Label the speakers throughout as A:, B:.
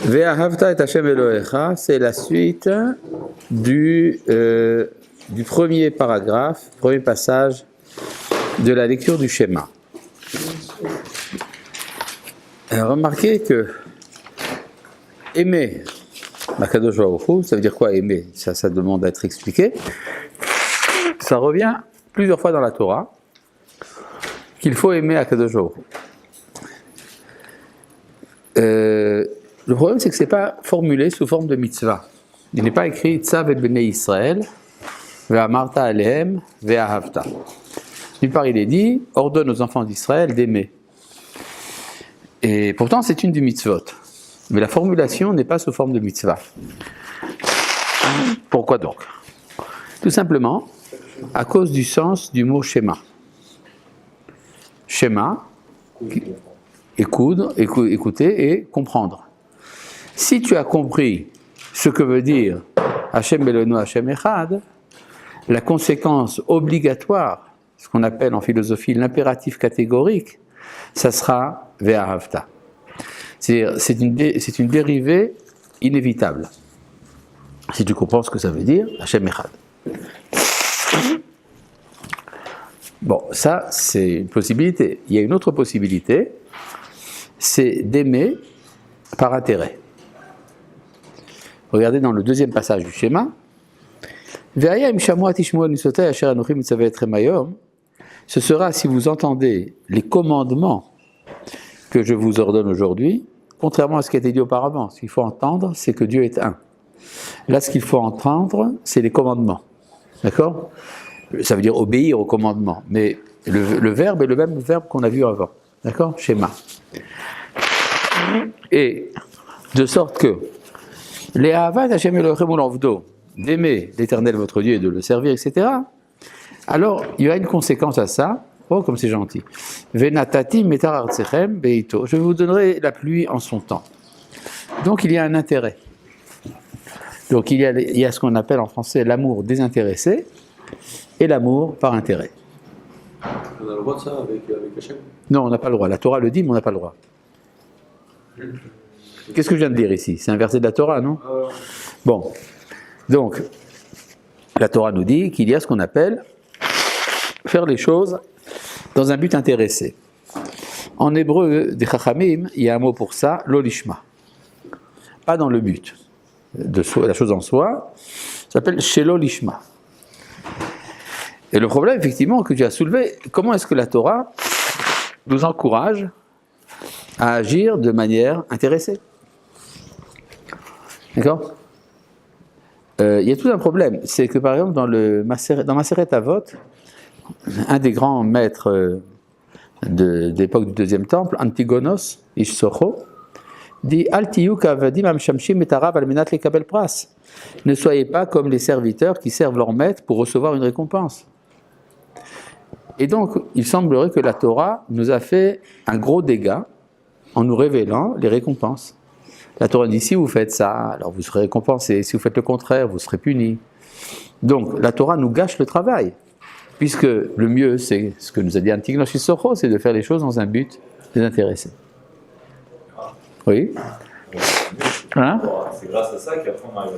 A: Ve'ahavta et Hashem Elohecha, c'est la suite du premier paragraphe, premier passage de la lecture du schéma. Remarquez que aimer Akadosh Baruch Hu, ça veut dire quoi aimer? Ça demande à être expliqué. Ça revient plusieurs fois dans la Torah qu'il faut aimer Akadosh Baruch Hu. Le problème, c'est que ce n'est pas formulé sous forme de mitzvah. Il n'est pas écrit Tzav et Bnei Israël, Ve'amarta alehem, Ve'ahavta. Nulle part il est dit ordonne aux enfants d'Israël d'aimer. Et pourtant, c'est une du mitzvot. Mais la formulation n'est pas sous forme de mitzvah. Pourquoi donc? Tout simplement, à cause du sens du mot schéma. Schéma, écouter et comprendre. Si tu as compris ce que veut dire Hashem Eloheinu Hashem Echad, la conséquence obligatoire, ce qu'on appelle en philosophie l'impératif catégorique, ça sera Ve'ahavta. C'est une dérivée inévitable. Si tu comprends ce que ça veut dire, Hashem Echad. Bon, ça c'est une possibilité. Il y a une autre possibilité, c'est d'aimer par intérêt. Regardez dans le deuxième passage du schéma. Ce sera si vous entendez les commandements que je vous ordonne aujourd'hui, contrairement à ce qui a été dit auparavant. Ce qu'il faut entendre, c'est que Dieu est un. Là, ce qu'il faut entendre, c'est les commandements. D'accord? Ça veut dire obéir aux commandements. Mais le verbe est le même verbe qu'on a vu avant. D'accord? Schéma. Et de sorte que les Ahavat Hashem Elohim Ulavdo, d'aimer l'Éternel votre Dieu et de le servir, etc. Alors, il y a une conséquence à ça. Oh, comme c'est gentil. Venatati metar artsechem beito. Je vous donnerai la pluie en son temps. Donc, il y a un intérêt. Donc, il y a ce qu'on appelle en français l'amour désintéressé et l'amour par intérêt.
B: On a le droit de ça avec Hachem?
A: Non, on n'a pas le droit. La Torah le dit, mais on n'a pas le droit. Qu'est-ce que je viens de dire ici? C'est un verset de la Torah, non? Bon. Donc, la Torah nous dit qu'il y a ce qu'on appelle faire les choses dans un but intéressé. En hébreu, des Chachamim, il y a un mot pour ça, l'olishma. Pas dans le but de la chose en soi, ça s'appelle shelo lishma. Et le problème, effectivement, que tu as soulevé, comment est-ce que la Torah nous encourage à agir de manière intéressée? D'accord? Il y a tout un problème. C'est que, par exemple, dans Maseret Avot, un des grands maîtres d'époque du deuxième temple, Antigonos, Ish Socho, dit « Al tiyu kavadim amshamshim et arav al menat lekabel pras » Ne soyez pas comme les serviteurs qui servent leur maître pour recevoir une récompense. Et donc, il semblerait que la Torah nous a fait un gros dégât en nous révélant les récompenses. La Torah dit, si vous faites ça, alors vous serez récompensé. Si vous faites le contraire, vous serez puni. Donc, la Torah nous gâche le travail. Puisque le mieux, c'est ce que nous a dit Antignos Issocho, c'est de faire les choses dans un but désintéressé. Oui? Hein?
B: C'est grâce à ça qu'après on arrive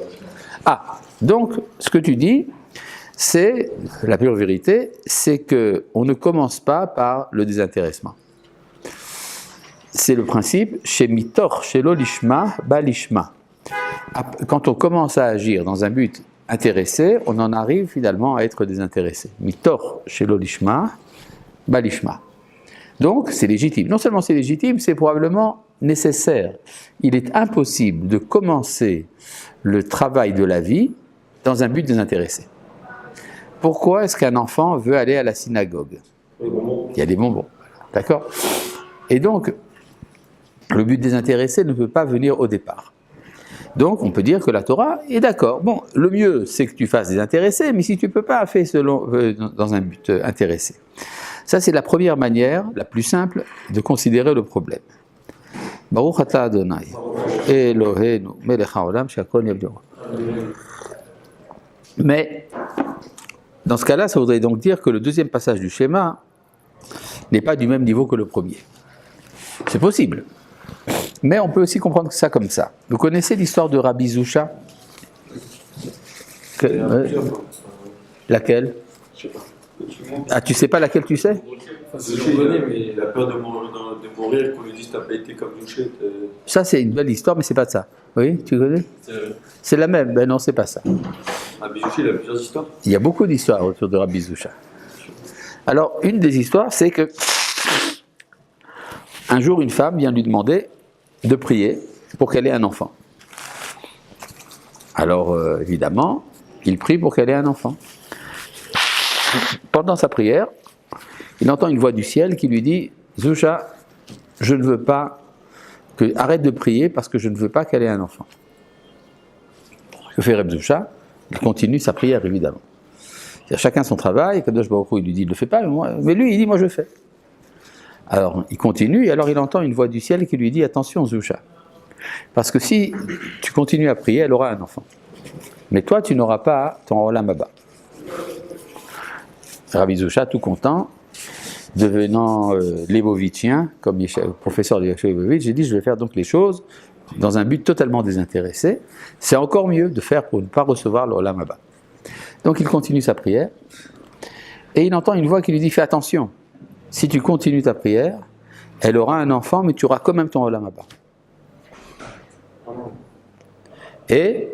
B: à...
A: Ah, donc, ce que tu dis, c'est, la pure vérité, c'est qu'on ne commence pas par le désintéressement. C'est le principe, chez Mitor, chez l'olishma, balishma. Quand on commence à agir dans un but intéressé, on en arrive finalement à être désintéressé. Mitor, chez l'olishma, balishma. Donc, c'est légitime. Non seulement c'est légitime, c'est probablement nécessaire. Il est impossible de commencer le travail de la vie dans un but désintéressé. Pourquoi est-ce qu'un enfant veut aller à la synagogue? Il y a des bonbons. D'accord? Et donc, le but désintéressé ne peut pas venir au départ. Donc, on peut dire que la Torah est d'accord. Bon, le mieux, c'est que tu fasses désintéressé, mais si tu ne peux pas, fais dans un but intéressé. Ça, c'est la première manière, la plus simple, de considérer le problème. Baruch atah Adonai, Eloheinu, melech haolam, shakol yabdoro. Mais, dans ce cas-là, ça voudrait donc dire que le deuxième passage du schéma n'est pas du même niveau que le premier. C'est possible. Mais on peut aussi comprendre ça comme ça. Vous connaissez l'histoire de Rabbi Zusha? Laquelle?
B: Je sais pas.
A: Ah, tu sais pas laquelle tu sais?
B: Je connais, mais il a peur de mourir qu'on lui dise t'as pas été comme Douché.
A: Ça, c'est une belle histoire, mais c'est pas de ça. Oui, tu connais? C'est la même. Ben non, c'est pas ça.
B: Rabbi Zusha, il a plusieurs histoires.
A: Il y a beaucoup d'histoires autour de Rabbi Zusha. Alors, une des histoires, c'est que un jour, une femme vient lui demander de prier pour qu'elle ait un enfant. Alors, évidemment, il prie pour qu'elle ait un enfant. Pendant sa prière, il entend une voix du ciel qui lui dit « Zusha, je ne veux pas que... Arrête de prier parce que je ne veux pas qu'elle ait un enfant. » Que fait Reb Zusha? Il continue sa prière, évidemment. Chacun son travail, Kadosh Baruch Hu, il lui dit « Ne le fais pas, mais lui, il dit « Moi, je le fais. » Alors, il continue, et alors il entend une voix du ciel qui lui dit « Attention, Zusha, parce que si tu continues à prier, elle aura un enfant. Mais toi, tu n'auras pas ton Olam Haba. » Rabbi Zusha, tout content, devenant lévovitchien, comme le professeur de Yeshua Lévovitch, j'ai dit je vais faire donc les choses dans un but totalement désintéressé. C'est encore mieux de faire pour ne pas recevoir le Olam Haba. Donc il continue sa prière, et il entend une voix qui lui dit fais attention, si tu continues ta prière, elle aura un enfant, mais tu auras quand même ton Olam Haba. Et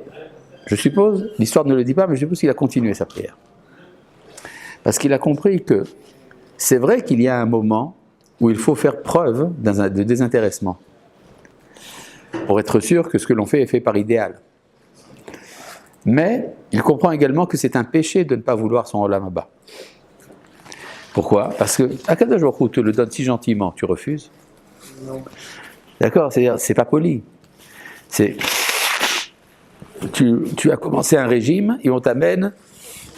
A: je suppose, l'histoire ne le dit pas, mais je suppose qu'il a continué sa prière. Parce qu'il a compris que c'est vrai qu'il y a un moment où il faut faire preuve de désintéressement pour être sûr que ce que l'on fait est fait par idéal. Mais il comprend également que c'est un péché de ne pas vouloir son Olam Haba. Pourquoi? Parce que Akadosh Baruch Hu te le donne si gentiment, tu refuses? Non. D'accord? C'est-à-dire, c'est pas poli. C'est... Tu as commencé un régime et on t'amène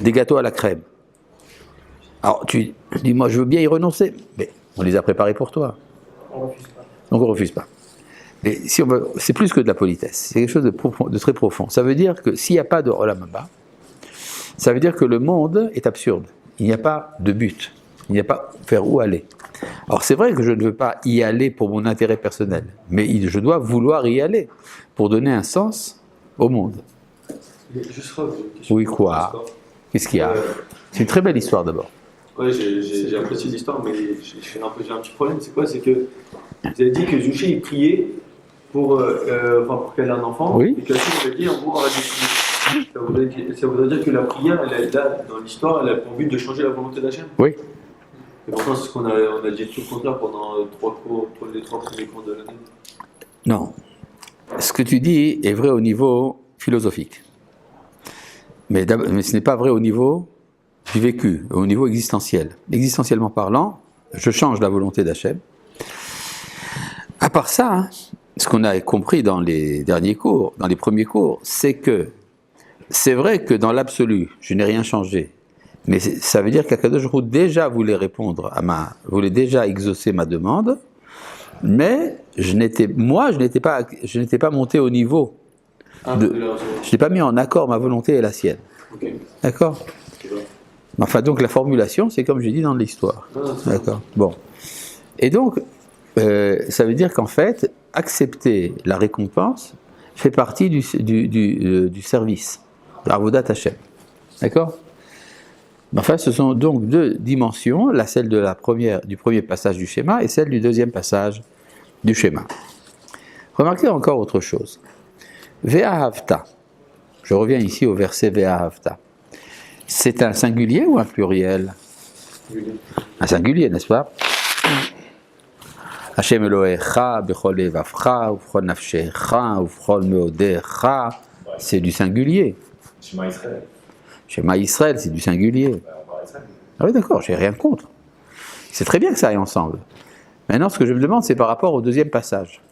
A: des gâteaux à la crème. Alors tu dis, moi je veux bien y renoncer, mais on les a préparés pour toi.
C: On refuse pas.
A: Donc on ne refuse pas. Mais si on veut, c'est plus que de la politesse, c'est quelque chose de très profond. Ça veut dire que s'il n'y a pas de Olam Haba, ça veut dire que le monde est absurde. Il n'y a pas de but, il n'y a pas vers où aller. Alors c'est vrai que je ne veux pas y aller pour mon intérêt personnel, mais je dois vouloir y aller pour donner un sens au monde.
B: Juste une question.
A: Oui, quoi? Qu'est-ce qu'il y a? C'est une très belle histoire d'abord.
B: Oui, j'ai apprécié l'histoire, mais j'ai un petit problème. C'est quoi? C'est que vous avez dit que Zusha il priait pour qu'elle ait un enfant,
A: oui.
B: Et qu'Hachem avait dit en gros arrête de prier. Ça voudrait dire que la prière, elle est là, dans l'histoire, elle a pour but de changer la volonté d'Hachem.
A: Oui.
B: Et pourtant, c'est ce qu'on a dit tout le contraire pendant les trois premiers cours de l'année.
A: Non. Ce que tu dis est vrai au niveau philosophique. Mais ce n'est pas vrai au niveau du vécu, au niveau existentiel. Existentiellement parlant, je change la volonté d'Hachem. À part ça, hein, ce qu'on a compris dans les derniers cours, dans les premiers cours, c'est que c'est vrai que dans l'absolu, je n'ai rien changé. Mais ça veut dire qu'Akadosh Baruch Hu déjà voulait voulait déjà exaucer ma demande, mais je n'étais pas monté au niveau. Je n'ai pas mis en accord ma volonté et la sienne.
B: Okay.
A: D'accord? Enfin, donc la formulation, c'est comme j'ai dit dans l'histoire. D'accord? Bon. Et donc, ça veut dire qu'en fait, accepter la récompense fait partie du service, de l'Avodat Hashem. D'accord? Enfin, ce sont donc deux dimensions, celle du premier passage du schéma et celle du deuxième passage du schéma. Remarquez encore autre chose. Ve'ahavta. Je reviens ici au verset Ve'ahavta. C'est un singulier ou un pluriel? Un singulier, n'est-ce pas? Hashem Elohecha bechol levavcha uvchol nafshecha uvchol meodecha. C'est du singulier.
B: Shema Israël.
A: Shema Israël, c'est du singulier. Ah oui, d'accord, j'ai rien contre. C'est très bien que ça aille ensemble. Maintenant, ce que je me demande, c'est par rapport au deuxième passage.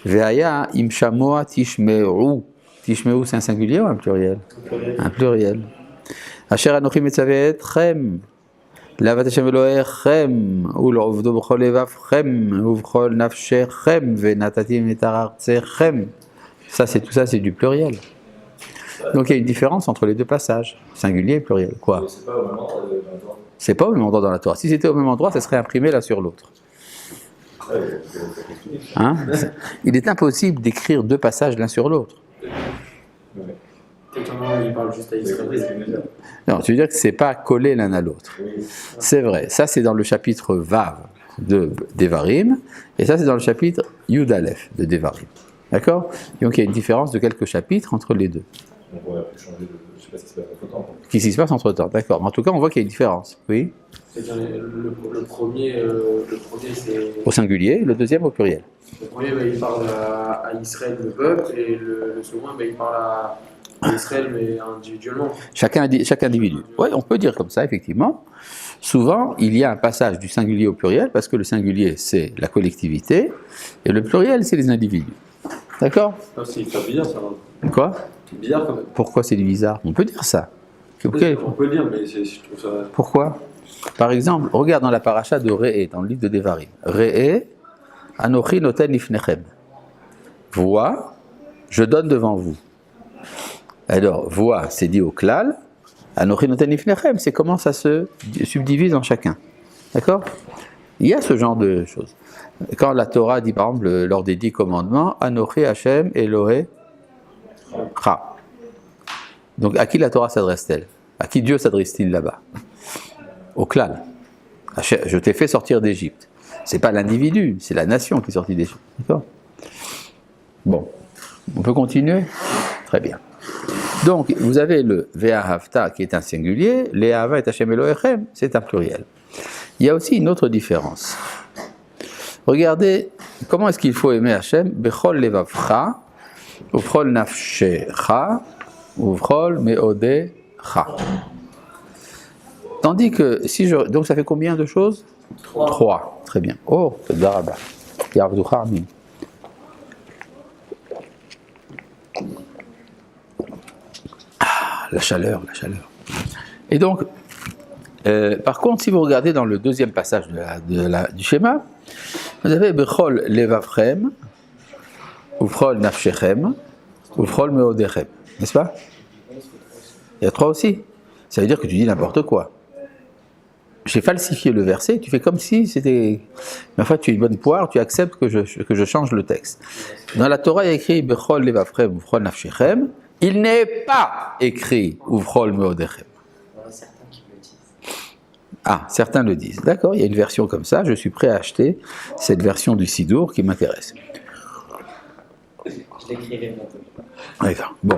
A: Ve'aya im shamoa tishme'u. Tishme'u, c'est un singulier ou un pluriel? Un pluriel. Asher anochi metzaveh etchem. L'avat Hashem Elohechem, u'lovdo b'chol levavchem, u'b'chol nafshechem, ve'natatim et arartzechem. Tout ça, c'est du pluriel. Donc il y a une différence entre les deux passages, singulier et pluriel. Quoi?
B: C'est pas au même endroit.
A: C'est pas au même endroit dans la Torah. Si c'était au même endroit, ça serait imprimé l'un sur l'autre. Hein? Il est impossible d'écrire deux passages l'un sur l'autre.
C: Il parle juste à Israël.
A: Non, tu veux dire que c'est pas collé l'un à l'autre. C'est vrai. Ça, c'est dans le chapitre Vav de Devarim, et ça, c'est dans le chapitre Yud Aleph de Devarim. D'accord? Donc, il y a une différence de quelques chapitres entre les deux.
D: On pourrait changer je ne sais pas ce qui se passe entre temps.
A: Qu'est-ce qui se passe entre temps? D'accord. Mais en tout cas, on voit qu'il y a une différence. Oui?
C: C'est-à-dire le premier, c'est.
A: Au singulier, le deuxième au pluriel.
C: Le premier, il parle à Israël, le peuple, et le second, il parle à Israël, mais individuellement.
A: Chaque individu. Oui, on peut dire comme ça, effectivement. Souvent, il y a un passage du singulier au pluriel, parce que le singulier, c'est la collectivité, et le pluriel, c'est les individus. D'accord?
B: C'est bizarre ça.
A: Quoi?
B: C'est bizarre quand même.
A: Pourquoi c'est bizarre? On peut dire ça. Okay.
B: On peut le dire, mais je trouve ça.
A: Pourquoi? Par exemple, regarde dans la paracha de Re'e, dans le livre de Devarim. Re'e, Anochi noten lifnechem. Vois, je donne devant vous. Alors, vois, c'est dit au klal. Anochi noten lifnechem, c'est comment ça se subdivise en chacun. D'accord? Il y a ce genre de choses. Quand la Torah dit, par exemple, lors des 10 commandements, Anochi Hashem Elohe Cha. Donc, à qui la Torah s'adresse-t-elle? À qui Dieu s'adresse-t-il là-bas? Au klal. Je t'ai fait sortir d'Égypte. C'est pas l'individu, c'est la nation qui est sortie d'Égypte. D'accord? Bon. On peut continuer? Très bien. Donc, vous avez le Ve'ahavta qui est un singulier, Le'ahava et Hashem Elohechem, c'est un pluriel. Il y a aussi une autre différence. Regardez, comment est-ce qu'il faut aimer Hashem? Bechol levavcha, uvchol nafshecha, uvchol meodecha. Tandis que si je... Donc ça fait combien de choses? 3. Très bien. Oh, c'est daraba. Yavducha amin. La chaleur. Et donc, par contre, si vous regardez dans le deuxième passage du schéma, vous avez Bechol levavchem, uvchol nafshechem, uvchol meodechem. N'est-ce pas? Il y a 3 aussi. Ça veut dire que tu dis n'importe quoi. J'ai falsifié le verset, tu fais comme si c'était... Mais en fait, tu es une bonne poire, tu acceptes que je change le texte. Dans la Torah, il y a écrit Bechol levavchem, uvchol nafshechem. Il n'est pas écrit uvchol meodechem.
C: Certains qui le disent.
A: Ah, certains le disent. D'accord, il y a une version comme ça, je suis prêt à acheter cette version du Sidour qui m'intéresse.
C: Je l'écrirai bientôt.
A: D'accord, bon.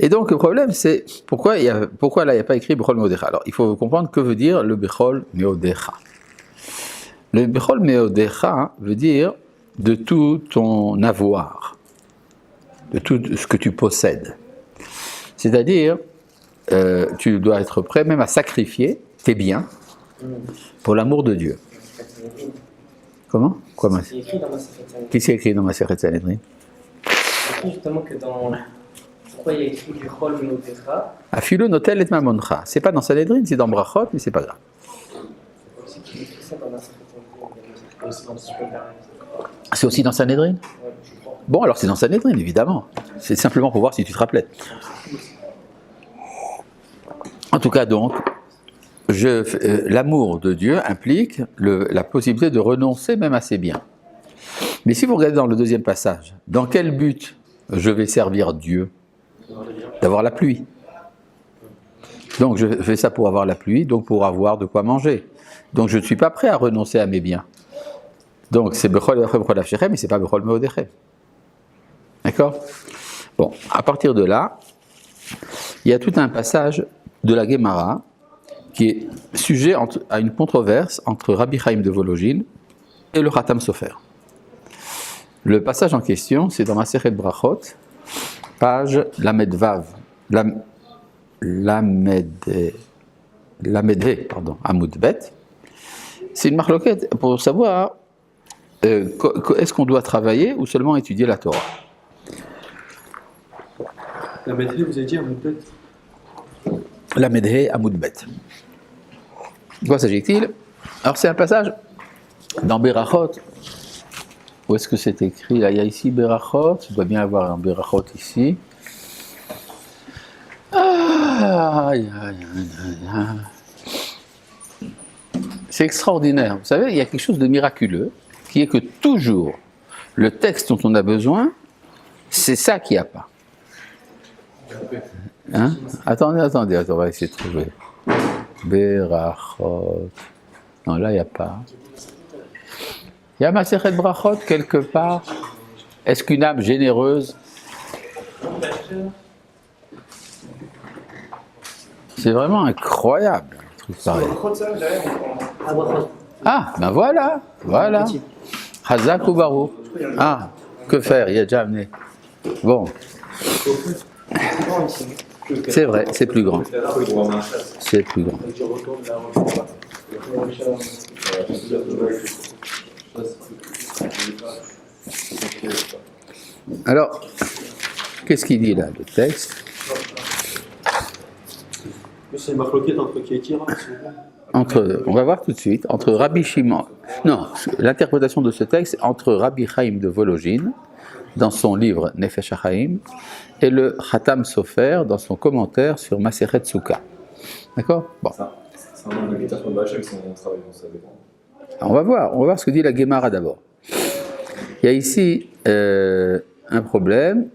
A: Et donc, le problème, c'est pourquoi là, il n'y a pas écrit Bechol Meodecha. Alors, il faut comprendre que veut dire le Bechol Meodecha. Le Bechol Meodecha veut dire de tout ton avoir, de tout ce que tu possèdes. C'est-à-dire, tu dois être prêt même à sacrifier tes biens pour l'amour de Dieu. Comment? Quoi,
C: C'est écrit dans ma Sanhedrin.
A: Qu'est-ce qui est écrit dans ma Sanhedrin?
C: C'est écrit justement que dans. Pourquoi il y a écrit du Chol Meodecha?
A: Afilo notel et mamoncha. C'est pas dans Sanhedrin, c'est dans Brachot, mais c'est pas grave.
C: C'est qui écrit ça dans ma Sanhedrin?
A: C'est aussi dans Sanhedrin? Bon, alors c'est dans Sanhedrin, évidemment. C'est simplement pour voir si tu te rappelais. En tout cas, donc, l'amour de Dieu implique la possibilité de renoncer même à ses biens. Mais si vous regardez dans le deuxième passage, dans quel but je vais servir Dieu? D'avoir la pluie. Donc je fais ça pour avoir la pluie, donc pour avoir de quoi manger. Donc je ne suis pas prêt à renoncer à mes biens. Donc c'est Bechol Avchem, mais c'est pas Bechol Meodechem. D'accord? Bon, à partir de là, il y a tout un passage de la Gemara qui est sujet à une controverse entre Rabbi Chaim de Volojine et le Khatam Sofer. Le passage en question, c'est dans Masechet Brachot, page Lamed Vav, Amoud Bet. C'est une marloquette pour savoir est-ce qu'on doit travailler ou seulement étudier la Torah.
B: La Medhé, vous avez dit Amoud Bet?
A: La Medhé Amoud Bet. De quoi s'agit-il? Alors c'est un passage dans Berachot. Où est-ce que c'est écrit? Là, il y a ici Berachot. Il doit bien avoir un Berachot ici. C'est extraordinaire. Vous savez, il y a quelque chose de miraculeux. qui est que toujours, le texte dont on a besoin, c'est ça qu'il n'y a pas. Hein? Attendez, on va essayer de trouver. Berachot. Non, là, il n'y a pas. Il y a Masechet Brachot quelque part. Est-ce qu'une âme généreuse... C'est vraiment incroyable, un truc pareil. Ah, ben voilà. Hazak ou Barou. Ah, que faire, il a déjà amené. Bon. C'est vrai, c'est plus grand. C'est plus grand. Alors, qu'est-ce qu'il dit là, le texte?
B: C'est une marloquette entre qui et qui,
A: On va voir tout de suite, entre Rabbi Shimon, non, l'interprétation de ce texte entre Rabbi Chaim de Vologine, dans son livre Nefesh HaChaim, et le Khatam Sofer, dans son commentaire sur Masechet Souka. D'accord? Bon.
D: C'est un nombre de guitares comme Bachem, son travail, donc ça dépend.
A: On va voir ce que dit la Gemara d'abord. Il y a ici un problème,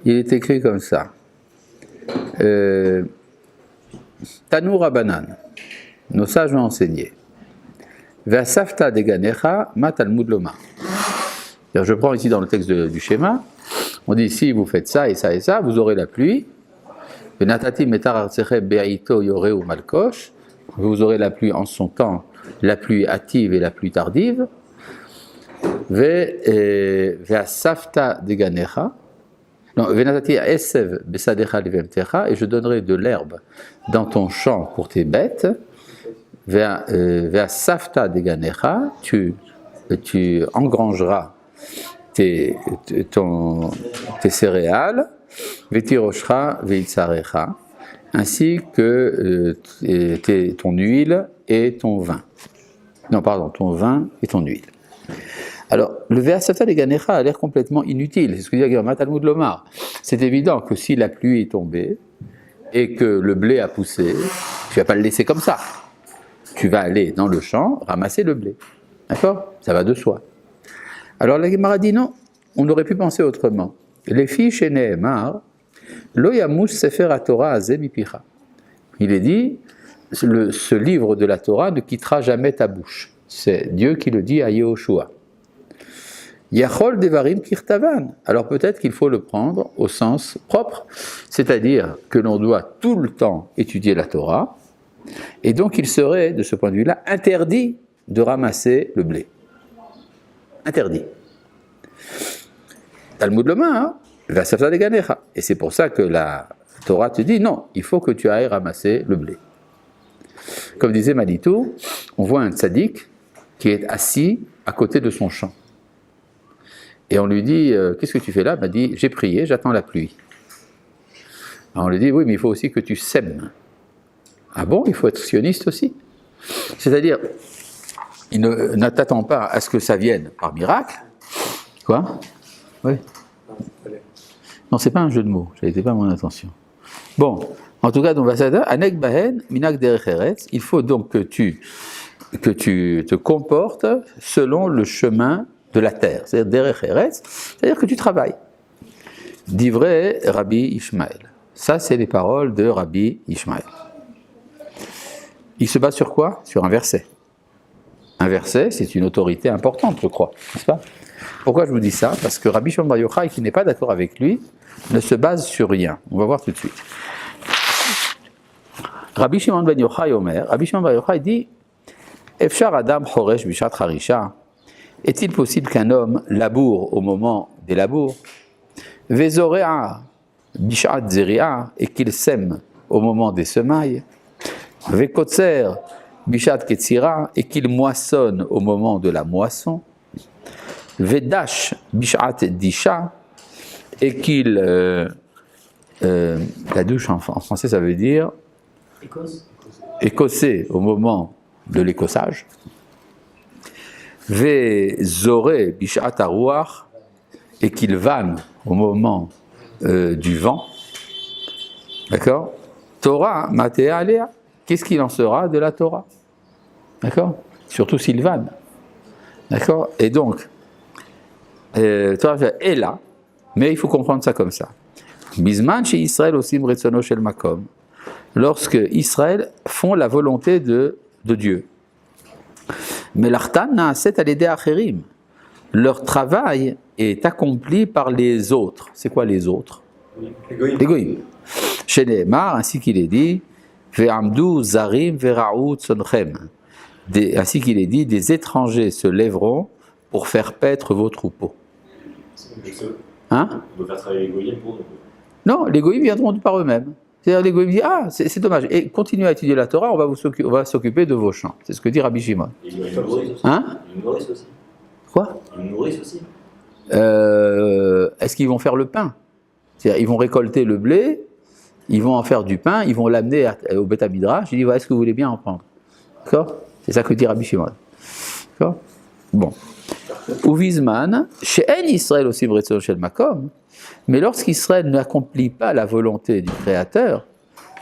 A: il est écrit comme ça. Tanu Rabanan, nos sages ont enseigné. Ve'asafta deganecha ma talmud lomar. Je prends ici dans le texte du schéma, on dit si vous faites ça et ça et ça, vous aurez la pluie. Venatati metar artseche be'aito yore ou malkosh. Vous aurez la pluie en son temps, la pluie hâtive et la pluie tardive. Ve'asafta deganecha. Non, venatati esev besadecha levemtecha, et je donnerai de l'herbe dans ton champ pour tes bêtes. Ve'asafta deganecha, tu engrangeras tes céréales, vetiroshra veitzarecha, ainsi que ton huile et ton vin. Non, pardon, ton vin et ton huile. Alors, le Ve'asafta deganecha a l'air complètement inutile. C'est ce que dit la Gemara Talmud Lomar. C'est évident que si la pluie est tombée et que le blé a poussé, tu ne vas pas le laisser comme ça. Tu vas aller dans le champ ramasser le blé. D'accord? Ça va de soi. Alors la Gemara dit non, on aurait pu penser autrement. Les filles chez Nehemar, lo yamush sefer haTorah hazeh mipicha. Il est dit, ce livre de la Torah ne quittera jamais ta bouche. C'est Dieu qui le dit à Yehoshua. Yachol devarim kirtavan. Alors peut-être qu'il faut le prendre au sens propre, c'est-à-dire que l'on doit tout le temps étudier la Torah, et donc il serait, de ce point de vue-là, interdit de ramasser le blé. Interdit. Talmud Lomar, Ve'asafta deganecha. Et c'est pour ça que la Torah te dit non, il faut que tu ailles ramasser le blé. Comme disait Manitou, on voit un tzaddik qui est assis à côté de son champ. Et on lui dit, qu'est-ce que tu fais là? Il m'a dit, j'ai prié, j'attends la pluie. Alors on lui dit, oui, mais il faut aussi que tu sèmes. Ah bon, il faut être sioniste aussi? C'est-à-dire, il ne t'attend pas à ce que ça vienne par miracle. Quoi? Oui. Non, c'est pas un jeu de mots, ça n'était pas mon intention. Bon, en tout cas, dans Vasada, Anek Bahen, Minak Derech Eretz, il faut donc que tu te comportes selon le chemin de la terre, c'est-à-dire Derech Eretz, c'est-à-dire que tu travailles. Divrei Rabbi Ishmael. Ça, c'est les paroles de Rabbi Ishmael. Il se base sur quoi? Sur un verset. Un verset, c'est une autorité importante, je crois, n'est-ce pas? Pourquoi je vous dis ça? Parce que Rabbi Shimon Bar Yochai, qui n'est pas d'accord avec lui, ne se base sur rien. On va voir tout de suite. Rabbi Shimon Bar Yochai Omer, Rabbi Shimon Bar Yochai dit, Efshar Adam Choresh Bishat Harisha. Est-il possible qu'un homme laboure au moment des labours? Vezorea Bishat Zeria, et qu'il sème au moment des semailles? Vekotzer Bishat Ketzira, et qu'il moissonne au moment de la moisson? Vedash Bishat Disha, et qu'il la douche en français ça veut dire écosser au moment de l'écossage. Vezore Bishat Aruach, et qu'il vanne au moment du vent. D'accord? Torah Matea Alea. Qu'est-ce qu'il en sera de la Torah? D'accord? Surtout s'il vanne. D'accord? Et donc, et là, mais il faut comprendre ça comme ça. Bisman chez Israël aussi Mretsono shel Makom, lorsque Israël font la volonté de Dieu. Mais l'artan na'aset al-yedei acherim. Leur travail est accompli par les autres. C'est quoi les autres? Les goïms. Chez Nehemar, ainsi qu'il est dit, ve'amdu zarim ve'ra'u tzonchem. Ainsi qu'il est dit, des étrangers se lèveront pour faire paître vos troupeaux. Hein?
D: On doit faire travailler les goyim pour nous.
A: Non, les goïms viendront par eux-mêmes. C'est-à-dire les goïms disent, ah, c'est dommage, et continuez à étudier la Torah, on va s'occuper de vos champs. C'est ce que dit Rabbi Shimon.
D: Et ils nous nourrissent aussi.
A: Hein?
D: Ils nous nourrissent aussi.
A: Quoi?
D: Ils nous nourrissent aussi.
A: Est-ce qu'ils vont faire le pain? C'est-à-dire, ils vont récolter le blé, ils vont en faire du pain, ils vont l'amener au Beth Midrash, ils disent, ouais, est-ce que vous voulez bien en prendre? D'accord? C'est ça que dit Rabbi Shimon. D'accord? Bon. Uvizman, chez En Israël aussi Bretson Shel Makom, mais lorsqu'Israël n'accomplit pas la volonté du Créateur,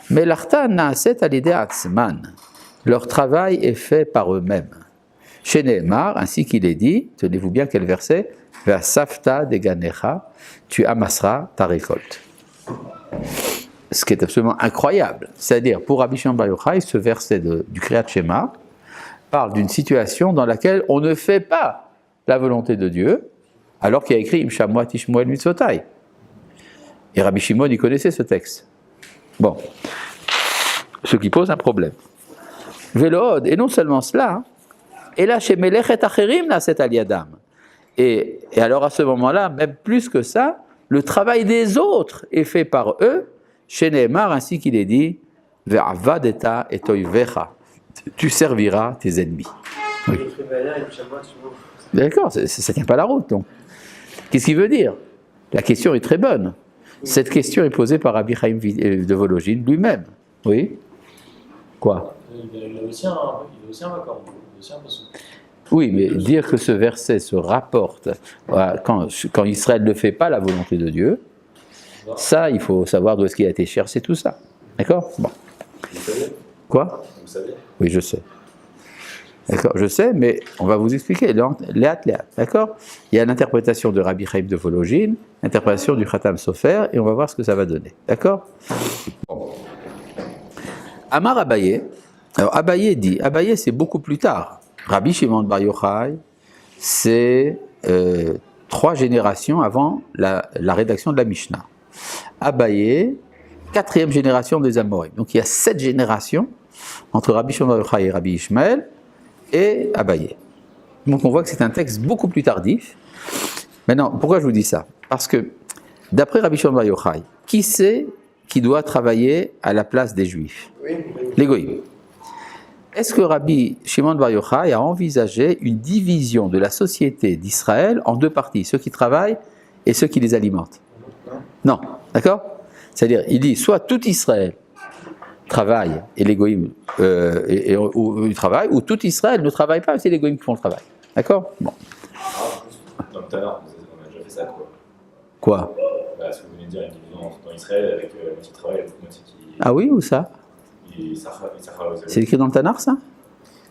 A: mais l'artan na'aset al-yedei atzman, leur travail est fait par eux-mêmes. Chez Nehemar, ainsi qu'il est dit, tenez-vous bien quel verset, Ve'asafta deganecha, tu amasseras ta récolte. Ce qui est absolument incroyable. C'est-à-dire, pour Rabbi Shimon Bar Yochai, ce verset du Kriyat Shema parle d'une situation dans laquelle on ne fait pas la volonté de Dieu, alors qu'il y a écrit Imshamwa Tishmoel Mitzvotai. Et Rabbi Shimon, il connaissait ce texte. Bon. Ce qui pose un problème. Velood, et non seulement cela, et là, chez Melechet Acherim, là, c'est Aliadam. Et alors à ce moment-là, même plus que ça, le travail des autres est fait par eux, chez Nehemar, ainsi qu'il est dit, Ve'avadeta et toivecha, tu serviras tes ennemis. Oui. D'accord, ça ne tient pas la route, donc. Qu'est-ce qu'il veut dire? La question est très bonne. Cette question est posée par Rabbi Chaim de Vologine lui-même. Oui? Quoi?
E: Il a aussi un accord.
A: Oui, mais dire que ce verset se rapporte quand Israël ne fait pas la volonté de Dieu, ça, il faut savoir d'où est-ce qu'il a été cherché tout ça. D'accord? Bon.
D: Vous savez?
A: Quoi?
D: Vous savez?
A: Oui, je sais. D'accord, je sais, mais on va vous expliquer. Léat. D'accord? Il y a l'interprétation de Rabbi Chaim de Vologine, l'interprétation du Khatam Sofer, et on va voir ce que ça va donner. D'accord? Bon. Amar Abaye. Alors Abaye dit, Abaye c'est beaucoup plus tard. Rabbi Shimon Bar Yochai, c'est 3 générations avant la rédaction de la Mishnah. Abaye, 4e génération des Amorim. Donc il y a 7 générations entre Rabbi Shimon Bar Yochai et Rabbi Ishmael et Abaye. Donc on voit que c'est un texte beaucoup plus tardif. Maintenant, pourquoi je vous dis ça? Parce que d'après Rabbi Shimon Bar Yochai, qui c'est qui doit travailler à la place des Juifs? Les Goïms. Est-ce que Rabbi Shimon Bar Yochai a envisagé une division de la société d'Israël en 2 parties, ceux qui travaillent et ceux qui les alimentent? Non, d'accord? C'est-à-dire, il dit soit tout Israël travaille et les goïms travaillent, ou tout Israël ne travaille pas et c'est les goïms qui font le travail. D'accord? Bon.
D: Dans le Tanakh, on a déjà fait ça, quoi.
A: Quoi?
D: Ce que vous venez de dire, une division dans Israël avec la moitié qui travaille et la moitié qui.
A: Ah oui, ou ça? C'est écrit dans le Tanakh, ça?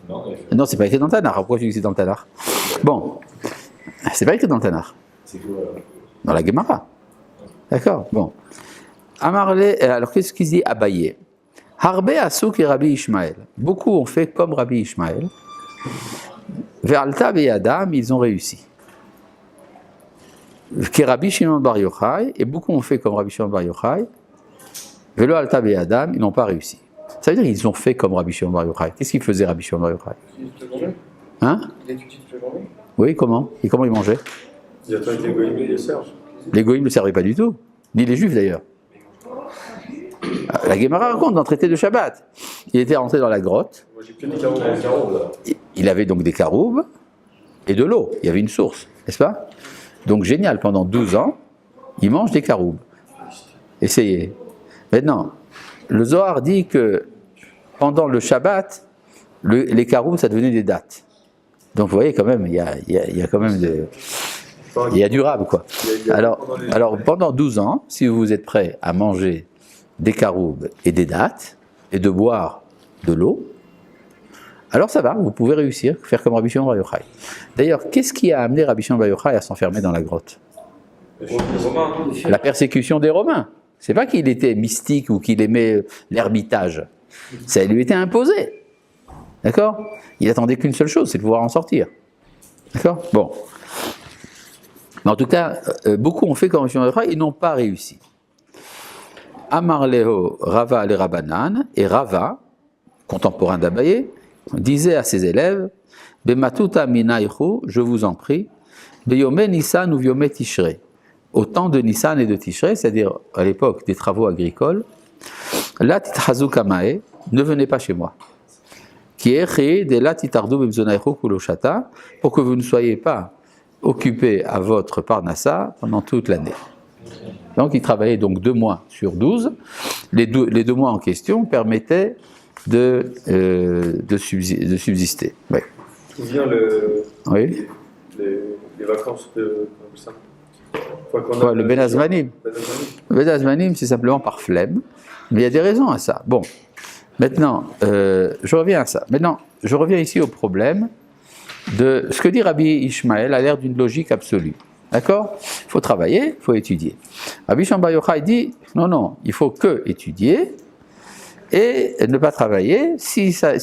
A: Non, c'est pas écrit dans le Tanakh. Pourquoi tu dis que c'est dans le Tanakh? Bon, c'est pas écrit dans le Tanakh.
D: C'est quoi?
A: Dans la Gemara. D'accord, bon. Amarle, alors qu'est-ce qu'il dit Abaye? Harbe Asouk et Rabbi Ishmael. Beaucoup ont fait comme Rabbi Ishmael. Ve'alta et Adam, ils ont réussi. Que Rabbi Shimon Bar Yochai, et beaucoup ont fait comme Rabbi Shimon Bar Yochai. Ve'lo Alta et Adam, ils n'ont pas réussi. Ça veut dire qu'ils ont fait comme Rabbi Shimon Bar Yochai. Qu'est-ce qu'il faisait Rabbi Shimon Bar Yochai? Hein?
C: Il étudie toute la journée.
A: Oui, comment? Et comment il mangeait?
B: Il n'y a pas été goïm et les serges.
A: Les goïms ne le servaient pas du tout, ni les juifs d'ailleurs. La Gemara raconte dans le traité de Shabbat. Il était rentré dans la grotte.
B: Moi j'ai que des caroubes là.
A: Il avait donc des caroubes et de l'eau. Il y avait une source, n'est-ce pas? Donc génial, pendant 12 ans, il mange des caroubes. Essayez. Maintenant, le Zohar dit que pendant le Shabbat, les caroubes, ça devenait des dattes. Donc vous voyez quand même, il y a quand même il y a durable quoi. Alors pendant 12 ans, si vous êtes prêt à manger des caroubes et des dattes et de boire de l'eau, alors ça va, vous pouvez réussir, faire comme Rabbi Shimon Bar Yochai. D'ailleurs, qu'est-ce qui a amené Rabbi Shimon Bar Yochai à s'enfermer dans la grotte? La persécution des Romains. C'est pas qu'il était mystique ou qu'il aimait l'ermitage. Ça lui était imposé. D'accord? Il attendait qu'une seule chose, c'est de pouvoir en sortir. D'accord? Bon. Mais en tout cas, beaucoup ont fait comme Rabbi Shimon Bar Yochai, ils n'ont pas réussi. Amar Leho Rava le Rabanan, et Rava, contemporain d'Abaye, disait à ses élèves, Bematuta minaychu, je vous en prie, Beyome Nissan ou Viome Tishrei. Au temps de Nissan et de Tishrei, c'est-à-dire à l'époque des travaux agricoles, la titchazu kamae, ne venez pas chez moi. Qui est créé de la titardu bimzonaychu kuloshata, pour que vous ne soyez pas occupés à votre parnassa pendant toute l'année. Donc il travaillait donc 2 mois sur 12. Les deux mois en question permettaient de subsister. Oui.
B: D'où vient
A: Oui.
B: les vacances de comme ça?
A: Le Ben Azmanim. Le Ben Azmanim, c'est simplement par flemme, mais il y a des raisons à ça. Bon, maintenant, je reviens à ça. Maintenant, je reviens ici au problème de ce que dit Rabbi Ishmael a l'air d'une logique absolue. D'accord? Il faut travailler, il faut étudier. Rabbi Shimon Bar Yochai dit, non, il faut que étudier et ne pas travailler. Si ça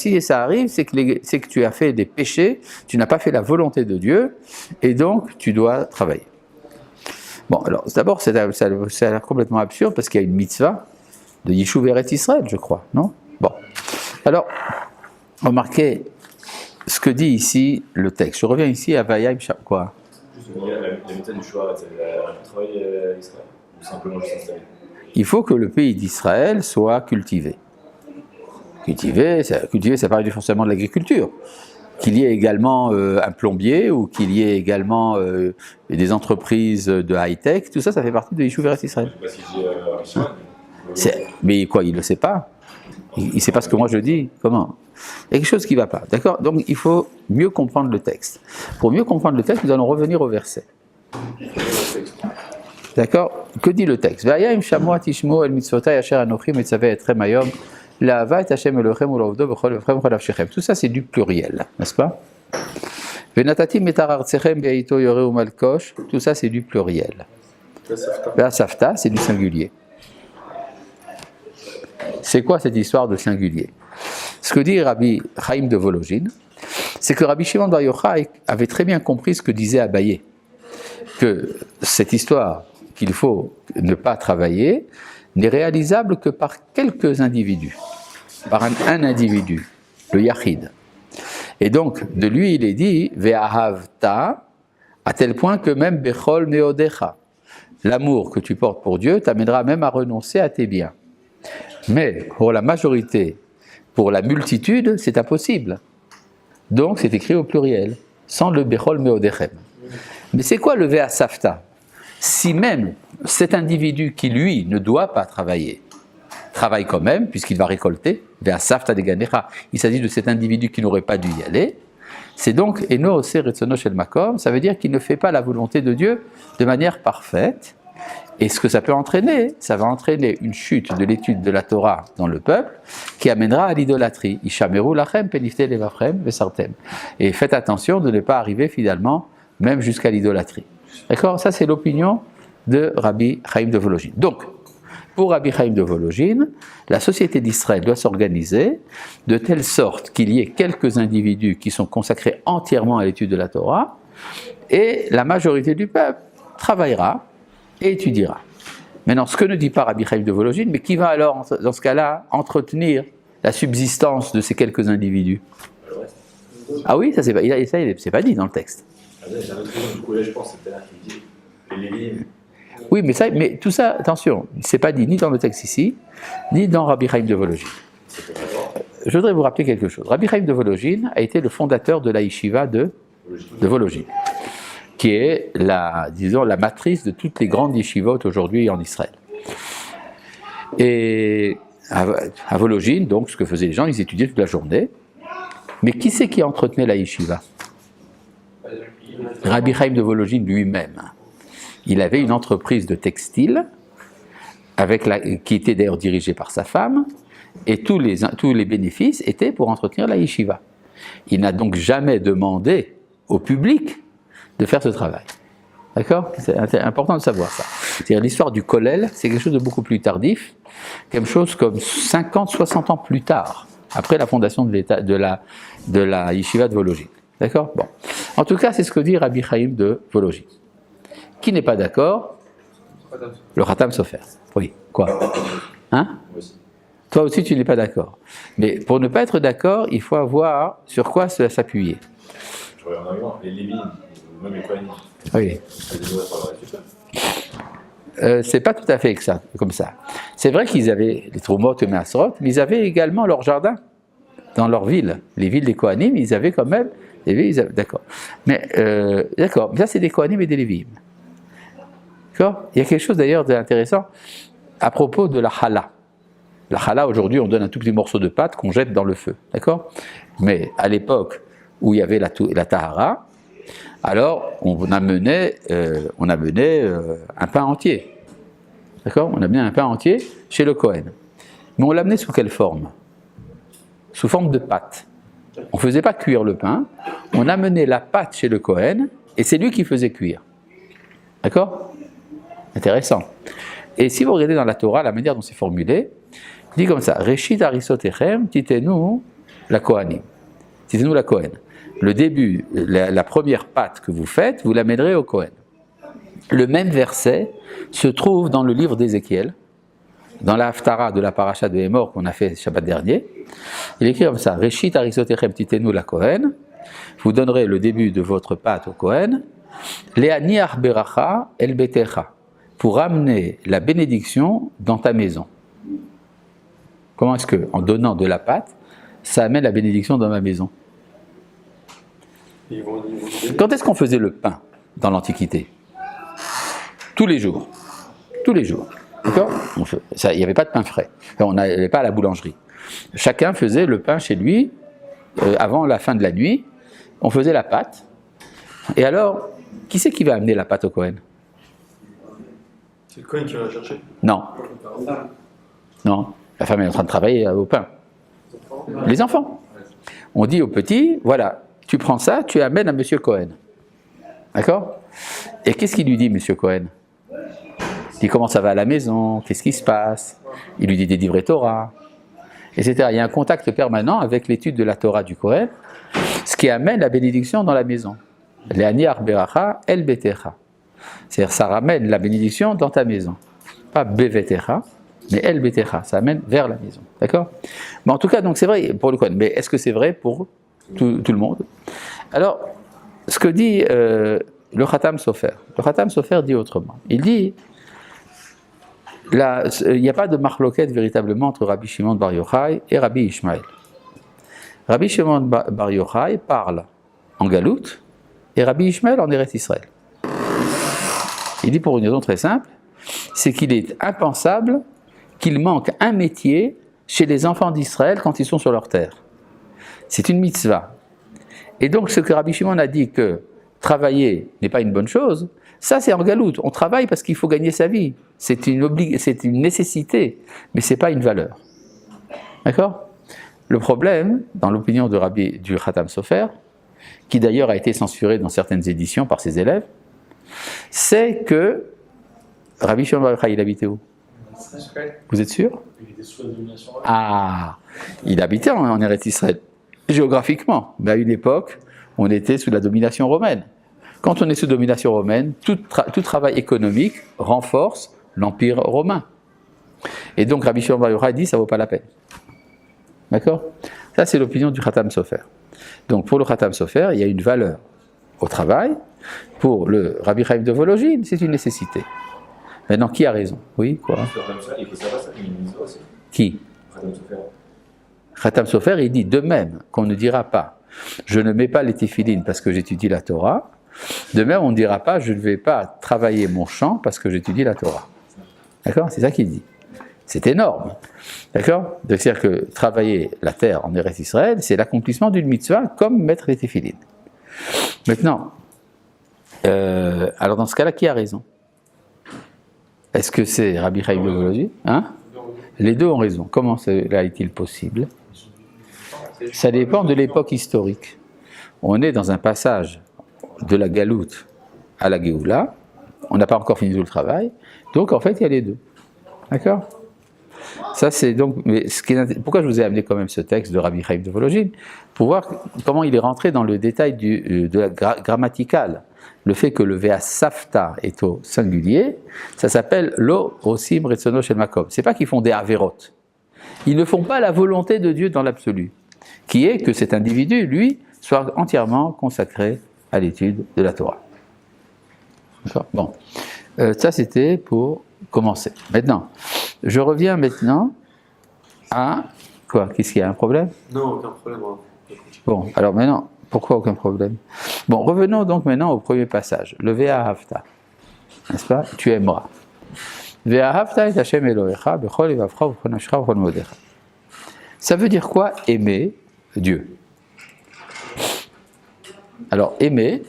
A: arrive, c'est que tu as fait des péchés, tu n'as pas fait la volonté de Dieu, et donc tu dois travailler. Bon, alors d'abord, ça a l'air complètement absurde, parce qu'il y a une mitzvah de Yishuv Eretz Israël, je crois, non? Bon, alors, remarquez ce que dit ici le texte. Je reviens ici à Vayam, quoi?
D: La méthode du choix, c'est le travail à Israël, ou simplement juste s'installer?
A: Il faut que le pays d'Israël soit cultivé. Cultivé, ça parle forcément de l'agriculture. Qu'il y ait également un plombier, ou qu'il y ait également des entreprises de high-tech, tout ça, ça fait partie de Yishuv Eretz Israël.
D: Je ne sais pas si j'ai Richman.
A: Mais quoi, il ne le sait pas? Il ne sait pas ce que moi je dis? Comment? Il y a quelque chose qui ne va pas, d'accord? Donc il faut mieux comprendre le texte. Pour mieux comprendre le texte, nous allons revenir au verset. D'accord? Que dit le texte? Vayam shamua tishmu el mitzvotai asher anochi mitzaveh etrem hayom la'avat Hashem Elohim u'la'avdo b'chol levchem u'chol nafshechem. Tout ça c'est du pluriel, n'est-ce pas? Venatati metar artechem be'ito yoreh u'malkosh. Tout ça c'est du pluriel. Ve'asafta c'est du singulier. C'est quoi cette histoire de singulier? Ce que dit Rabbi Chaim de Volojine, c'est que Rabbi Shimon Bar Yochai avait très bien compris ce que disait Abaye, que cette histoire qu'il faut ne pas travailler n'est réalisable que par quelques individus, par un individu, le Yachid. Et donc, de lui, il est dit, Ve'ahavta, à tel point que même Bechol Meodecha, l'amour que tu portes pour Dieu t'amènera même à renoncer à tes biens. Mais pour la majorité, pour la multitude, c'est impossible. Donc c'est écrit au pluriel, sans le Bechol Meodechem. Mais c'est quoi le Ve'asafta? Si même cet individu qui, lui, ne doit pas travailler, travaille quand même, puisqu'il va récolter, Ve'asafta de Ganecha, il s'agit de cet individu qui n'aurait pas dû y aller, c'est donc Eno Ose Retzono Shel Makom, ça veut dire qu'il ne fait pas la volonté de Dieu de manière parfaite. Et ce que ça peut entraîner, ça va entraîner une chute de l'étude de la Torah dans le peuple qui amènera à l'idolâtrie. Ishameru lachem penifte levachem vesartem. Et faites attention de ne pas arriver finalement même jusqu'à l'idolâtrie. D'accord? Ça c'est l'opinion de Rabbi Chaim de Volojine. Donc, pour Rabbi Chaim de Volojine, la société d'Israël doit s'organiser de telle sorte qu'il y ait quelques individus qui sont consacrés entièrement à l'étude de la Torah et la majorité du peuple travaillera et étudiera. Maintenant, ce que ne dit pas Rabbi Chaim de Volojine, mais qui va alors, dans ce cas-là, entretenir la subsistance de ces quelques individus? Ah oui, ça c'est pas dit dans le texte.
D: J'ai un autre exemple du collège, je pense, c'est peut-être qui dit les Lévites.
A: Oui, mais tout ça, attention, c'est pas dit ni dans le texte ici, ni dans Rabbi Chaim de Volojine. Je voudrais vous rappeler quelque chose. Rabbi Chaim de Volojine a été le fondateur de la yeshiva de Volojine, qui est la matrice de toutes les grandes yeshivot aujourd'hui en Israël. Et à Volojine, donc, ce que faisaient les gens, ils étudiaient toute la journée. Mais qui c'est qui entretenait la yeshiva? Rabbi Chaim de Volojine lui-même. Il avait une entreprise de textile, qui était d'ailleurs dirigée par sa femme, et tous les bénéfices étaient pour entretenir la yeshiva. Il n'a donc jamais demandé au public de faire ce travail. D'accord? C'est important de savoir ça. C'est-à-dire l'histoire du Kollel, c'est quelque chose de beaucoup plus tardif, quelque chose comme 50, 60 ans plus tard, après la fondation de la yeshiva de Vologine. D'accord? Bon. En tout cas, c'est ce que dit Rabbi Chaim de Vologine. Qui n'est pas d'accord? Le Khatam Sofer. Oui. Quoi? Hein?
D: Moi aussi.
A: Toi aussi, tu n'es pas d'accord. Mais pour ne pas être d'accord, il faut avoir sur quoi s'appuyer.
D: Je regarde un argument. Les Lévines, ou même les Kohanim,
A: Oui.
D: c'est des ouvriers par le reste.
A: C'est pas tout à fait comme ça. C'est vrai qu'ils avaient les Trumot et Measrot, mais ils avaient également leur jardin dans leur ville. Les villes des Kohanim, ils avaient quand même. D'accord. Mais d'accord. Mais ça, c'est des Kohanim et des Lévim. D'accord. Il y a quelque chose d'ailleurs d'intéressant à propos de la challah. La challah, aujourd'hui, on donne un tout petit morceau de pâte qu'on jette dans le feu. D'accord. Mais à l'époque où il y avait la tahara, alors on amenait un pain entier. D'accord. On amenait un pain entier chez le Kohen. Mais on l'amenait sous quelle forme? Sous forme de pâte. On ne faisait pas cuire le pain, on amenait la pâte chez le Kohen, et c'est lui qui faisait cuire. D'accord? Intéressant. Et si vous regardez dans la Torah, la manière dont c'est formulé, il dit comme ça, Reshit harisotechem titenu la Kohanim. Titenu la Kohen. Le début, la première pâte que vous faites, vous l'amènerez au Kohen. Le même verset se trouve dans le livre d'Ézéchiel, dans la Haftara de la paracha de Hémor qu'on a fait le Shabbat dernier. Il écrit comme ça, Reshit harisotechem titenu la Kohen. Vous donnerez le début de votre pâte au Kohen. Le'aniach beracha el betecha. Pour amener la bénédiction dans ta maison. Comment est-ce que, en donnant de la pâte, ça amène la bénédiction dans ma maison? Quand est-ce qu'on faisait le pain dans l'Antiquité? Tous les jours. Tous les jours. D'accord? Il n'y avait pas de pain frais. On n'allait pas à la boulangerie. Chacun faisait le pain chez lui avant la fin de la nuit. On faisait la pâte. Et alors, qui c'est qui va amener la pâte au Kohen?
B: C'est le Kohen qui va la chercher.
A: Non. Non. La femme est en train de travailler au pain. Les enfants. On dit au petit, voilà, tu prends ça, tu amènes à Monsieur Cohen. D'accord? Et qu'est-ce qu'il lui dit, Monsieur Cohen? Il dit comment ça va à la maison, qu'est-ce qui se passe? Il lui dit des livrets Torah, etc. Il y a un contact permanent avec l'étude de la Torah du Cohen, ce qui amène la bénédiction dans la maison. Le'ani arberacha el betecha. C'est-à-dire, ça ramène la bénédiction dans ta maison. Pas bevetecha, mais el betecha, ça amène vers la maison. D'accord? Mais en tout cas, donc c'est vrai pour le Kohen. Mais est-ce que c'est vrai pour tout le monde? Alors, ce que dit le Khatam Sofer. Le Khatam Sofer dit autrement. Il dit, il n'y a pas de marloquette véritablement entre Rabbi Shimon Bar Yochai et Rabbi Ishmael. Rabbi Shimon Bar Yochai parle en Galoute et Rabbi Ishmael en Eretz Israël. Il dit pour une raison très simple, c'est qu'il est impensable qu'il manque un métier chez les enfants d'Israël quand ils sont sur leur terre. C'est une mitzvah. Et donc ce que Rabbi Shimon a dit que travailler n'est pas une bonne chose, ça c'est en galoute. On travaille parce qu'il faut gagner sa vie. C'est une nécessité, mais ce n'est pas une valeur. D'accord? Le problème, dans l'opinion du Khatam Sofer, qui d'ailleurs a été censuré dans certaines éditions par ses élèves, c'est que Rabbi Shimon Bar Yochai, il habitait où? Vous êtes sûr?
E: Il était sous la domination romaine.
A: Ah, il habitait en Eretz Israël, géographiquement, mais à une époque, on était sous la domination romaine. Quand on est sous domination romaine, tout travail économique renforce l'empire romain. Et donc Rabbi Shimon Bar Yochai dit ça ne vaut pas la peine. D'accord? Ça c'est l'opinion du Khatam Sofer. Donc pour le Khatam Sofer, il y a une valeur au travail. Pour le Rabbi Chaim de Vologine, c'est une nécessité. Maintenant, qui a raison? Oui, quoi?
D: Il faut savoir ça, il y a une mitzvah aussi.
A: Qui?
D: Khatam Sofer.
A: Khatam Sofer, il dit de même qu'on ne dira pas je ne mets pas les téphilines parce que j'étudie la Torah, de même on ne dira pas je ne vais pas travailler mon champ parce que j'étudie la Torah. D'accord? C'est ça qu'il dit. C'est énorme. D'accord? C'est-à-dire que travailler la terre en Eretz Israël, c'est l'accomplissement d'une mitzvah comme mettre les téphilines. Maintenant, alors dans ce cas-là, qui a raison? Est-ce que c'est Rabbi Chaim de Vologine? Hein? Les deux ont raison. Comment cela est-il possible? Ça dépend de l'époque historique. On est dans un passage de la Galoute à la Géoula. On n'a pas encore fini tout le travail. Donc, en fait, il y a les deux. D'accord ? Ça, c'est donc. Mais pourquoi je vous ai amené quand même ce texte de Rabbi Chaim de Volojine ? Pour voir comment il est rentré dans le détail de la grammatical. Le fait que le Vea Safta est au singulier, ça s'appelle Lo Osim Retsono Shel Makom. C'est pas qu'ils font des avérotes. Ils ne font pas la volonté de Dieu dans l'absolu, qui est que cet individu, lui, soit entièrement consacré à l'étude de la Torah. D'accord ? Bon. Ça, c'était pour commencer. Maintenant, je reviens maintenant à... Quoi ? Qu'est-ce qu'il y a ? Un problème ?
B: Non, aucun problème.
A: Bon, alors maintenant, pourquoi aucun problème ? Bon, revenons donc maintenant au premier passage, le Vea Hafta. N'est-ce pas ? Tu aimeras. Vea Hafta et Hashem Elohecha, bechol evavcha v'chol nafshecha v'chol modecha. Ça veut dire quoi, aimer Dieu ? Alors, aimer,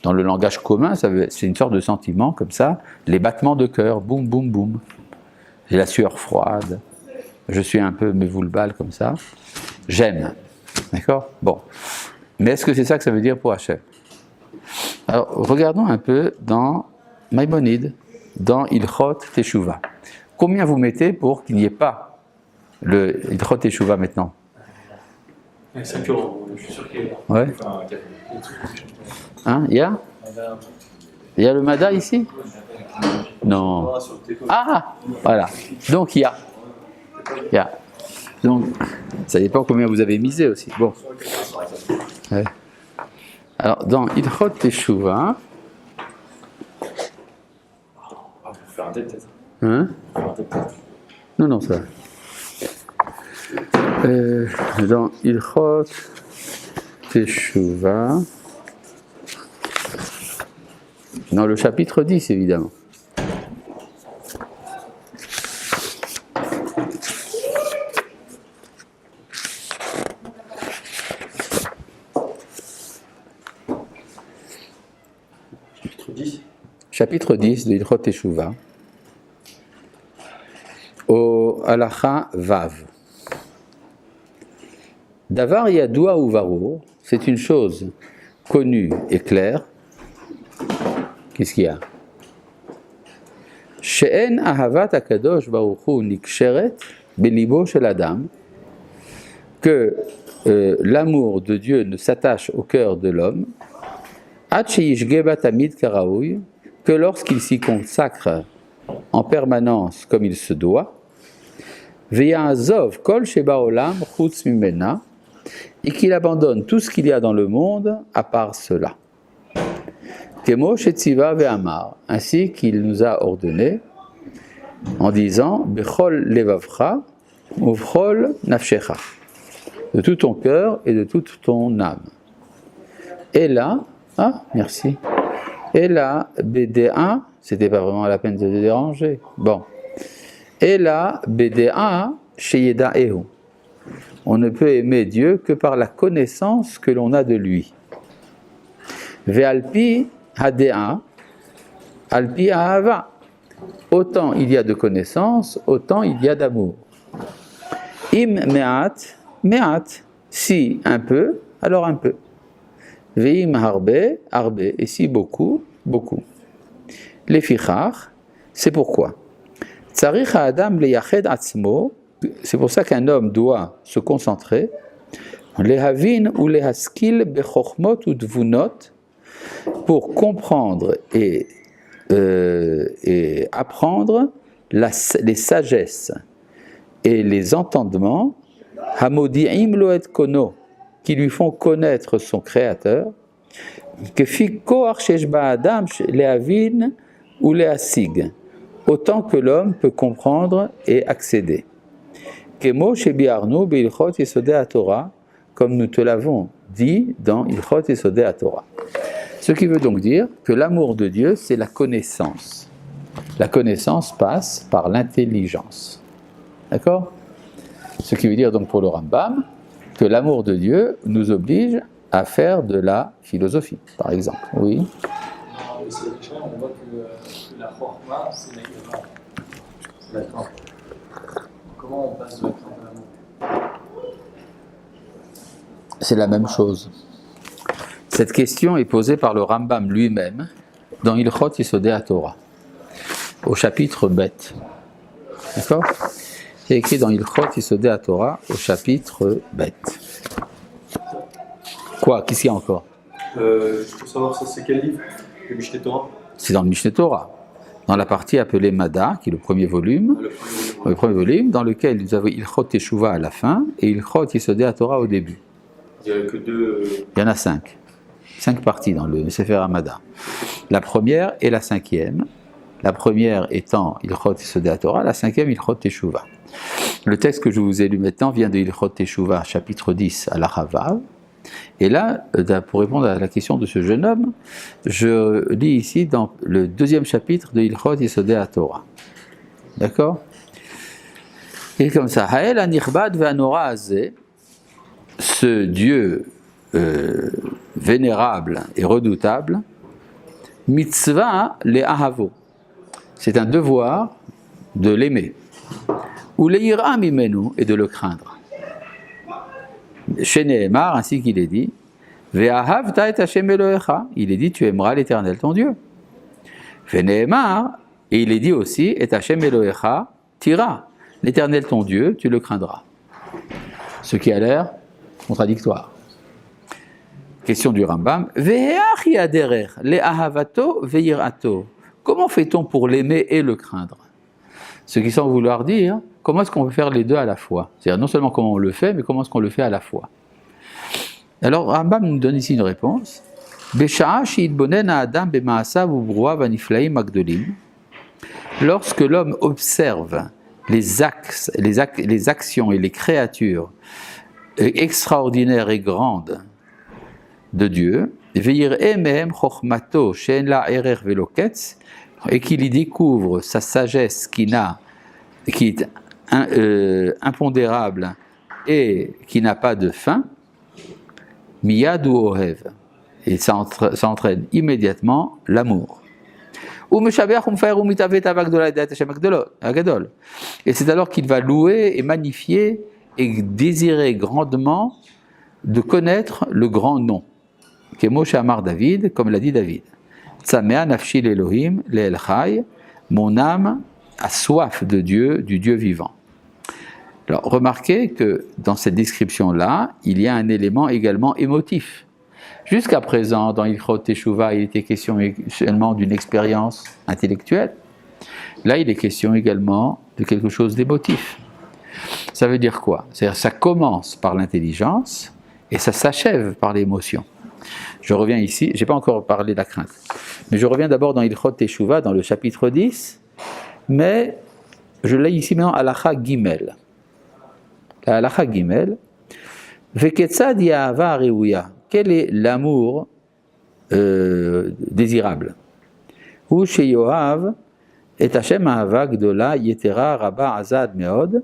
A: dans le langage commun, c'est une sorte de sentiment comme ça, les battements de cœur, boum, boum, boum. J'ai la sueur froide, je suis un peu mévoulbal comme ça. J'aime. D'accord ? Bon. Mais est-ce que c'est ça que ça veut dire pour Hachem ? Alors, regardons un peu dans Maïmonide, dans Ilchot Teshuvah. Combien vous mettez pour qu'il n'y ait pas le Ilchot Teshuvah maintenant ?
B: 5 euros, je suis sûr qu'il est là.
A: Ouais.
D: Enfin,
A: Hein, il y a ? Il y a le Mada ici ? Non.
B: Sur le téléphone.
A: Ah, voilà. Donc il y a. Il y a. Donc, ça dépend combien vous avez misé aussi. Bon. Ouais. Alors, dans Ilchot Teshuvah,
D: pour faire un tête peut-être.
A: hein ?
D: Faire un tête peut-être.
A: Non, ça va. Dans Ilchot Teshuvah, dans le chapitre 10, évidemment. Chapitre 10 de Ilchot Teshuvah, au Halacha Vav. Davar Yadoua Uvarur, c'est une chose connue et claire. Qu'est-ce qu'il y a ? She'en ahavat hakadosh baruch hu niksheret belibo shel adam, que l'amour de Dieu ne s'attache au cœur de l'homme, ad sheyishge ba tamid karaoui, que lorsqu'il s'y consacre en permanence comme il se doit, ve'ya'azov kol sheba olam chutz mimena, et qu'il abandonne tout ce qu'il y a dans le monde à part cela. Kemo shetziva ve'amar, ainsi qu'il nous a ordonné en disant bechol levavcha uvchol nafshecha, de tout ton cœur et de toute ton âme. Et là, merci. Et là, BD1, c'était pas vraiment la peine de te déranger. Bon. Et là, BD1, Sheyeda Ehu. On ne peut aimer Dieu que par la connaissance que l'on a de lui. Ve'alpi HaDe'a, Alpi Ahava. Autant il y a de connaissance, autant il y a d'amour. Im me'at, si un peu, alors un peu. Ve'im harbe, harbe, et si beaucoup, beaucoup. Lefichach, c'est pourquoi. Tzarich ha'adam leyached atzmo, c'est pour ça qu'un homme doit se concentrer. Lehavin ou lehaskil bechochmot ou dvunot, pour comprendre et apprendre les sagesses et les entendements, hamodi'im lo et kono, qui lui font connaître son Créateur, que fi koach shesh ba'adam lehavin ou lehasig, autant que l'homme peut comprendre et accéder. Kemo shebiarnu beilchot yesodei haTorah, comme nous te l'avons dit dans Ilchot Yesodei haTorah. Ce qui veut donc dire que l'amour de Dieu, c'est la connaissance. La connaissance passe par l'intelligence. D'accord ? Ce qui veut dire donc pour le Rambam que l'amour de Dieu nous oblige à faire de la philosophie, par exemple. Oui.
E: Dans le Séché, on voit que la Chorma, c'est la crainte. C'est la crainte. Comment on passe de la crainte à l'amour ?
A: C'est la même chose. Cette question est posée par le Rambam lui-même dans Ilchot Yesodei HaTorah, au chapitre Bet. D'accord? C'est écrit dans Ilchot Yesodei HaTorah, au chapitre Bet. Quoi? Qu'est-ce qu'il y a encore?
B: Je peux savoir ça, c'est quel livre? Le Mishneh Torah?
A: C'est dans le Mishneh Torah, dans la partie appelée Mada, qui est le premier volume, dans lequel nous avons Ilchot Teshuvah à la fin et Ilchot Yesodei HaTorah au début.
B: Il n'y a que deux.
A: Il y en a 5. 5 parties dans le Sefer Hamada. La première et la cinquième. La première étant Ilchot Yesodei HaTorah, la cinquième Ilchot Teshuvah. Le texte que je vous ai lu maintenant vient de Ilchot Teshuvah, chapitre 10, à la Havav. Et là, pour répondre à la question de ce jeune homme, je lis ici dans le deuxième chapitre de Ilchot Yesodei HaTorah. D'accord? Et comme ça, Ha'el Anirbad ve'anora hazeh, ce Dieu vénérable et redoutable, mitzvah le ahavo, c'est un devoir de l'aimer, ou le'ira mimenu, et de le craindre. Chez Nehemar, ainsi qu'il est dit, ve'ahavta et Hashem Elohecha, il est dit tu aimeras l'Éternel ton Dieu. Ve'nehemar, et il est dit aussi, et Hashem Elohecha tira, l'Éternel ton Dieu, tu le craindras. Ce qui a l'air contradictoire. Question du Rambam. Comment fait-on pour l'aimer et le craindre? Ce qui semble vouloir dire, comment est-ce qu'on peut faire les deux à la fois? C'est-à-dire non seulement comment on le fait, mais comment est-ce qu'on le fait à la fois? Alors Rambam nous donne ici une réponse. Lorsque l'homme observe les actions et les créatures extraordinaires et grandes de Dieu, et qu'il y découvre sa sagesse qui est impondérable et qui n'a pas de fin, miyad ou ohev, et ça entraîne immédiatement l'amour. Et c'est alors qu'il va louer et magnifier et désirer grandement de connaître le grand nom. Kemoshe Amar David, comme l'a dit David. Tzamea nafshi l'Elohim, l'El Chai, mon âme a soif de Dieu, du Dieu vivant. Alors remarquez que dans cette description-là, il y a un élément également émotif. Jusqu'à présent, dans Ilchot Teshuvah, il était question seulement d'une expérience intellectuelle. Là, il est question également de quelque chose d'émotif. Ça veut dire quoi? C'est-à-dire ça commence par l'intelligence et ça s'achève par l'émotion. Je reviens ici, je n'ai pas encore parlé de la crainte, mais je reviens d'abord dans Ilchot Teshuvah, dans le chapitre 10, mais je l'ai ici maintenant à l'Acha Gimel. À l'Acha Gimel, Veketzad Yahava Reuya, quel est l'amour désirable? Ou chez Yoav, et Hashem Ahava Gdola Yetera Rabba Azad Meod,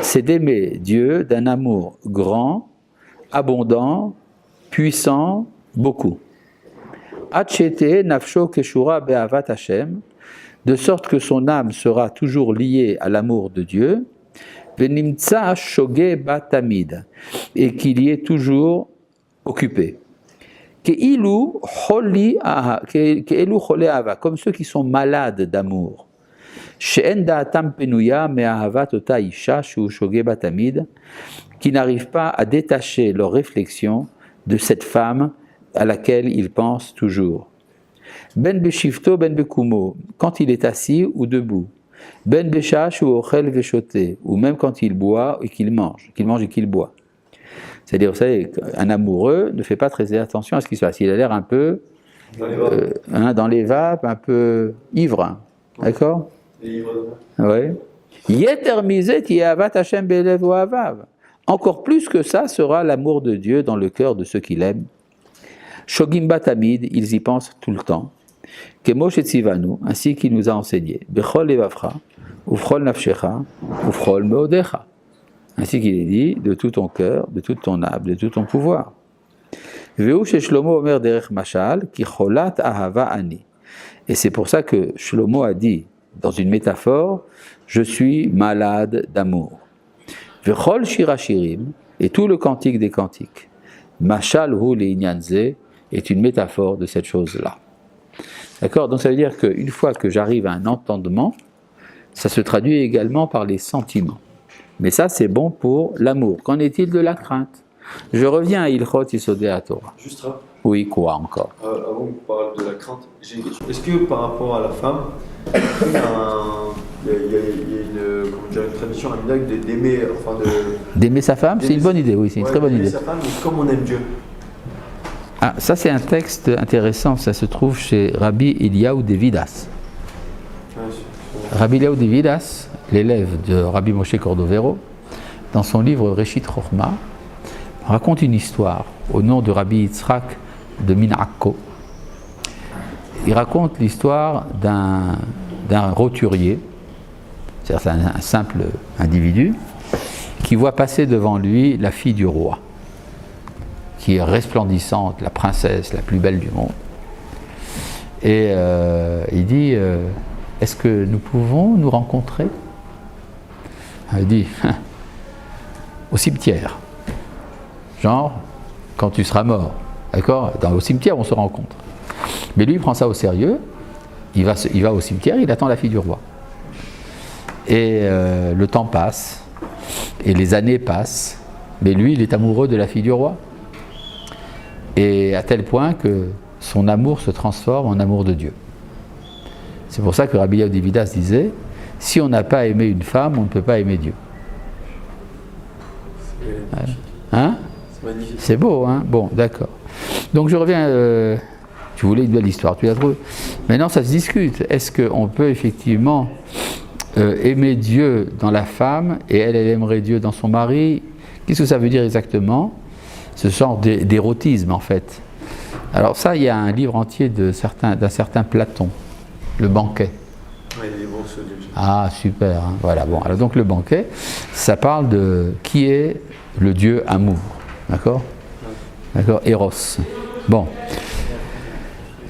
A: c'est d'aimer Dieu d'un amour grand, abondant, puissant, beaucoup. Atchete Nafsho Keshura Be'avat Hashem, de sorte que son âme sera toujours liée à l'amour de Dieu, Venimtsa Shoge Batamid, et qu'il y est toujours occupé. Ke'ilu Choli Ava, comme ceux qui sont malades d'amour. She'en da'atam penuya me'ahavat ota isha shu shoge batamid, qui n'arrivent pas à détacher leur réflexion de cette femme à laquelle ils pensent toujours. Ben beshifto ben bekumo, quand il est assis ou debout. Ben beshash ou ochel veshote, ou même quand il boit et qu'il mange et qu'il boit. C'est-à-dire, vous savez, un amoureux ne fait pas très attention à ce qui se passe. Il a l'air un peu dans les vapes, un peu ivre. D'accord? Oui. Encore plus que ça sera l'amour de Dieu dans le cœur de ceux qui l'aiment. Shogim batamid, ils y pensent tout le temps. Kemoshe tzivanu, ainsi qu'il nous a enseigné. Bechol levavcha, ufchol nafshecha, ufchol meodecha. Ainsi qu'il est dit, de tout ton cœur, de toute ton âme, de tout ton pouvoir. Veu shlomo omer derech mashal, ki cholat ahava ani. Et c'est pour ça que Shlomo a dit, dans une métaphore, je suis malade d'amour. Vechol shirachirim, et tout le cantique des cantiques. Mashal hu leinyanze est une métaphore de cette chose-là. D'accord? Donc ça veut dire qu'une fois que j'arrive à un entendement, ça se traduit également par les sentiments. Mais ça, c'est bon pour l'amour. Qu'en est-il de la crainte? Je reviens à Ilchot Yesodei HaTorah.
B: Juste là,
A: Oui, quoi encore?
B: avant qu'on parle de la crainte, j'ai une question. Est-ce que par rapport à la femme, il y a, une tradition rabbinique d'aimer, enfin
A: D'aimer sa femme, c'est une bonne idée, oui, c'est une très bonne
B: d'aimer
A: idée.
B: sa femme, mais comme on aime Dieu.
A: Ah, ça c'est un texte intéressant, ça se trouve chez Rabbi Eliyahu de Vidas. Rabbi Eliyahu de Vidas, l'élève de Rabbi Moshe Cordovero, dans son livre Reshit Chochma, raconte une histoire au nom de Rabbi Yitzhak de Minakko. Il raconte l'histoire d'un roturier, c'est-à-dire un simple individu, qui voit passer devant lui la fille du roi, qui est resplendissante, la princesse la plus belle du monde. Et il dit, est-ce que nous pouvons nous rencontrer? Il dit, au cimetière. Genre, quand tu seras mort. D'accord? Au cimetière, on se rencontre. Mais lui, il prend ça au sérieux. Il va au cimetière, il attend la fille du roi. Et le temps passe, et les années passent, mais lui, il est amoureux de la fille du roi. Et à tel point que son amour se transforme en amour de Dieu. C'est pour ça que Rabbi Eliyahu de Vidas disait, si on n'a pas aimé une femme, on ne peut pas aimer Dieu. Hein?
B: C'est magnifique.
A: C'est beau, hein? Bon, d'accord. Donc je reviens, tu voulais une belle histoire, tu l'as trouvée. Maintenant, ça se discute. Est-ce qu'on peut effectivement aimer Dieu dans la femme et elle aimerait Dieu dans son mari? Qu'est-ce que ça veut dire exactement? Ce genre d'érotisme, en fait. Alors ça, il y a un livre entier d'un certain Platon, Le Banquet.
B: Ouais, il est bon, ce livre.
A: Ah, super, hein, voilà. Bon, alors donc le banquet, ça parle de qui est le dieu amour, d'accord? D'accord, Eros. Bon.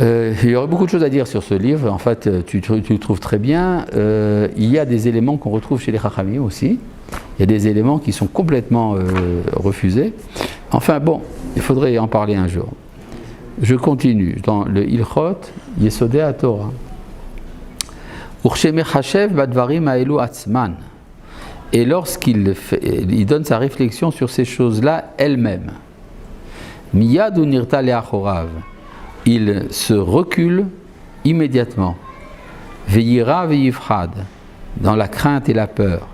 A: Il y aurait beaucoup de choses à dire sur ce livre, en fait, tu le trouves très bien. Il y a des éléments qu'on retrouve chez les Chachamim aussi. Il y a des éléments qui sont complètement refusés. Enfin bon, il faudrait en parler un jour. Je continue dans le Ilchot Yesodei HaTorah. Et lorsqu'il il donne sa réflexion sur ces choses-là elles-mêmes, Miyad ou nirta le'achorav, il se recule immédiatement. Ve'yira ve'yifrad, dans la crainte et la peur.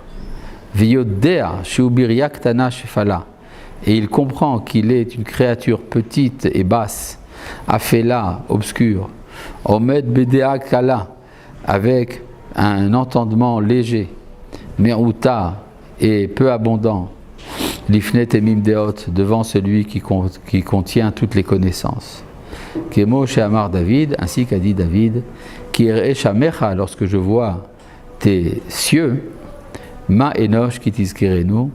A: Ve'yodea she'ubiria ktana shefala, et il comprend qu'il est une créature petite et basse, afela, obscure. Omed bedea kala, avec un entendement léger, meruta et peu abondant, l'ifnet et mimdeot, devant celui qui contient toutes les connaissances. Kemo she'amar David, ainsi qu'a dit David, qui shamecha, lorsque je vois tes cieux, ma enosh ki tizkerenu,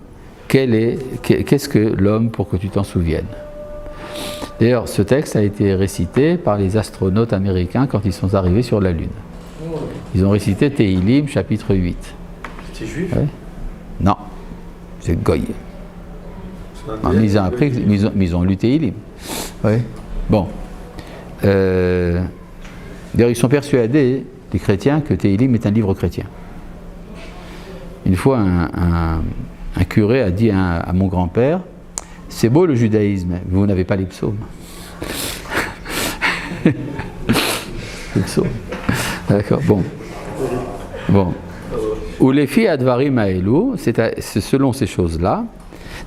A: qu'est-ce que l'homme pour que tu t'en souviennes? D'ailleurs, ce texte a été récité par les astronautes américains quand ils sont arrivés sur la Lune. Ils ont récité Tehilim, chapitre 8.
B: C'est juif?
A: Ouais. Non, c'est Goy. Non, mais ils ont lu Tehilim. Ouais. Bon. D'ailleurs, ils sont persuadés, les chrétiens, que Tehilim est un livre chrétien. Une fois, un curé a dit à mon grand-père, c'est beau le judaïsme, mais vous n'avez pas les psaumes. Les psaumes. D'accord, bon. Bon. Ou les filles advarim aelou, c'est selon ces choses-là.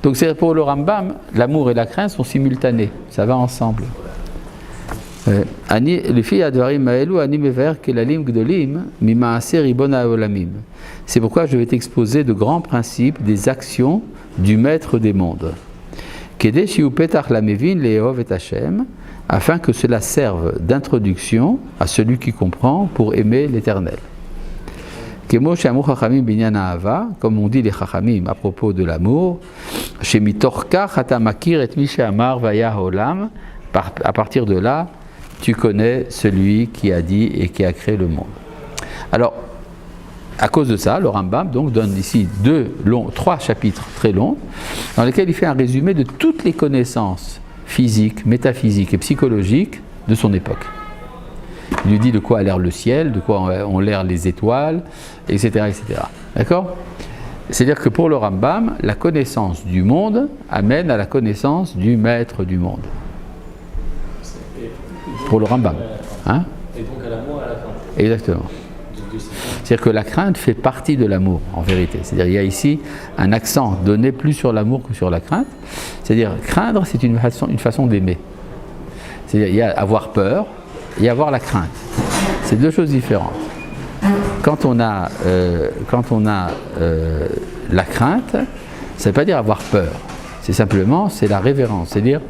A: Donc c'est pour le Rambam, l'amour et la crainte sont simultanés, ça va ensemble. Les filles advarim aelou anim ever kelalim gdolim mimaaser ribon haolamim. C'est pourquoi je vais t'exposer de grands principes des actions du maître des mondes. Kedé shiu petach lamevin le'ehov et Hashem, afin que cela serve d'introduction à celui qui comprend pour aimer l'Éternel. Kemo she'amu chachamim binyan ahava, comme on dit les chachamim à propos de l'amour, shemitor kach ata makir et mi she'amar vaya olam, à partir de là, tu connais celui qui a dit et qui a créé le monde. Alors, à cause de ça, le Rambam donc donne ici 3 chapitres très longs, dans lesquels il fait un résumé de toutes les connaissances physiques, métaphysiques et psychologiques de son époque. Il lui dit de quoi a l'air le ciel, de quoi ont l'air les étoiles, etc. etc. D'accord ? C'est-à-dire que pour le Rambam, la connaissance du monde amène à la connaissance du maître du monde. Pour le Rambam. Hein ?
E: Et donc à l'amour et à la crainte.
A: Exactement. C'est-à-dire que la crainte fait partie de l'amour, en vérité. C'est-à-dire qu'il y a ici un accent donné plus sur l'amour que sur la crainte. C'est-à-dire craindre, c'est une façon d'aimer. C'est-à-dire il y a avoir peur et avoir la crainte. C'est deux choses différentes. Quand on a la crainte, ça ne veut pas dire avoir peur. C'est simplement, c'est la révérence. C'est-à-dire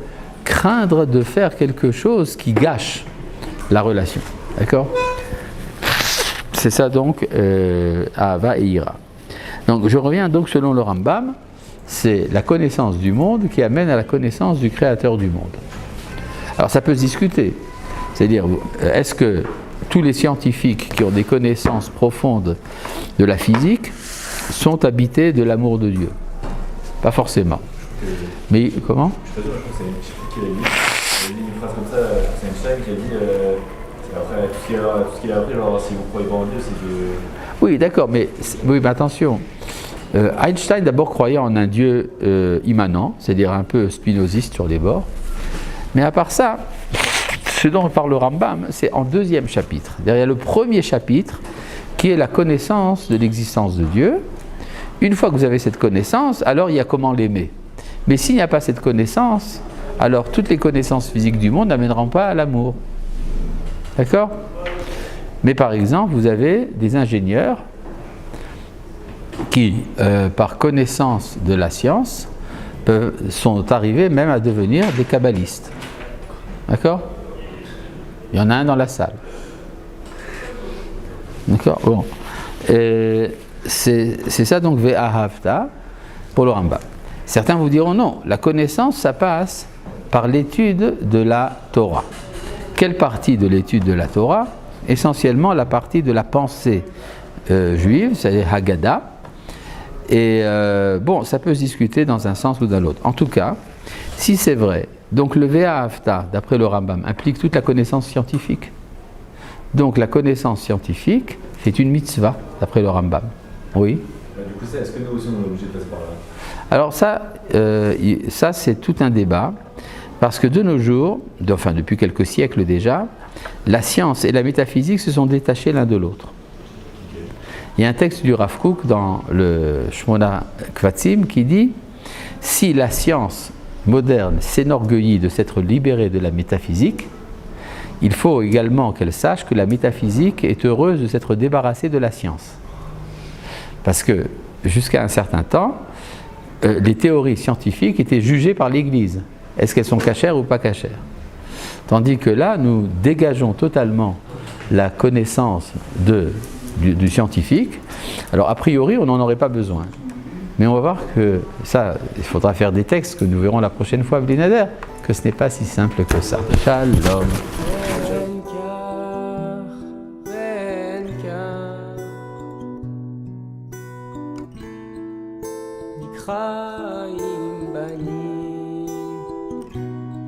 A: craindre de faire quelque chose qui gâche la relation. D'accord ? C'est ça donc, Ahava et Ira. Donc je reviens donc selon le Rambam, c'est la connaissance du monde qui amène à la connaissance du créateur du monde. Alors ça peut se discuter, c'est-à-dire est-ce que tous les scientifiques qui ont des connaissances profondes de la physique sont habités de l'amour de Dieu? Pas forcément. Mais comment?
D: Je sais pas, je crois que c'est qui a dit une phrase comme ça, c'est Einstein qui a dit après tout ce qu'il a appris, genre si vous croyez pas en Dieu, c'est que...
A: Oui, d'accord, mais attention. Einstein d'abord croyait en un Dieu immanent, c'est-à-dire un peu spinoziste sur les bords. Mais à part ça, ce dont parle le Rambam, c'est en deuxième chapitre. Il y a le premier chapitre qui est la connaissance de l'existence de Dieu. Une fois que vous avez cette connaissance, alors il y a comment l'aimer. Mais s'il n'y a pas cette connaissance, alors toutes les connaissances physiques du monde n'amèneront pas à l'amour. D'accord ? Mais par exemple, vous avez des ingénieurs qui, par connaissance de la science, sont arrivés même à devenir des kabbalistes. D'accord ? Il y en a un dans la salle. D'accord ? Bon. C'est ça donc Ve'ahavta pour le Rambam. Certains vous diront non, la connaissance ça passe par l'étude de la Torah. Quelle partie de l'étude de la Torah? Essentiellement la partie de la pensée juive, c'est-à-dire Haggadah. Et bon, ça peut se discuter dans un sens ou dans l'autre. En tout cas, si c'est vrai, donc le Ve'ahavta, d'après le Rambam, implique toute la connaissance scientifique. Donc la connaissance scientifique, c'est une mitzvah, d'après le Rambam. Oui.
D: Du coup, est-ce que nous aussi on est obligé de passer par là?
A: Alors ça c'est tout un débat, parce que de nos jours, enfin depuis quelques siècles déjà, la science et la métaphysique se sont détachés l'un de l'autre. Il y a un texte du Rav Kook dans le Shmona Kvatzim qui dit « Si la science moderne s'enorgueillit de s'être libérée de la métaphysique, il faut également qu'elle sache que la métaphysique est heureuse de s'être débarrassée de la science. » Parce que jusqu'à un certain temps, les théories scientifiques étaient jugées par l'Église. Est-ce qu'elles sont cachères ou pas cachères? Tandis que là, nous dégageons totalement la connaissance du scientifique. Alors a priori, on n'en aurait pas besoin. Mais on va voir que ça, il faudra faire des textes que nous verrons la prochaine fois, Bli Nader, que ce n'est pas si simple que ça. Shalom.
F: חיים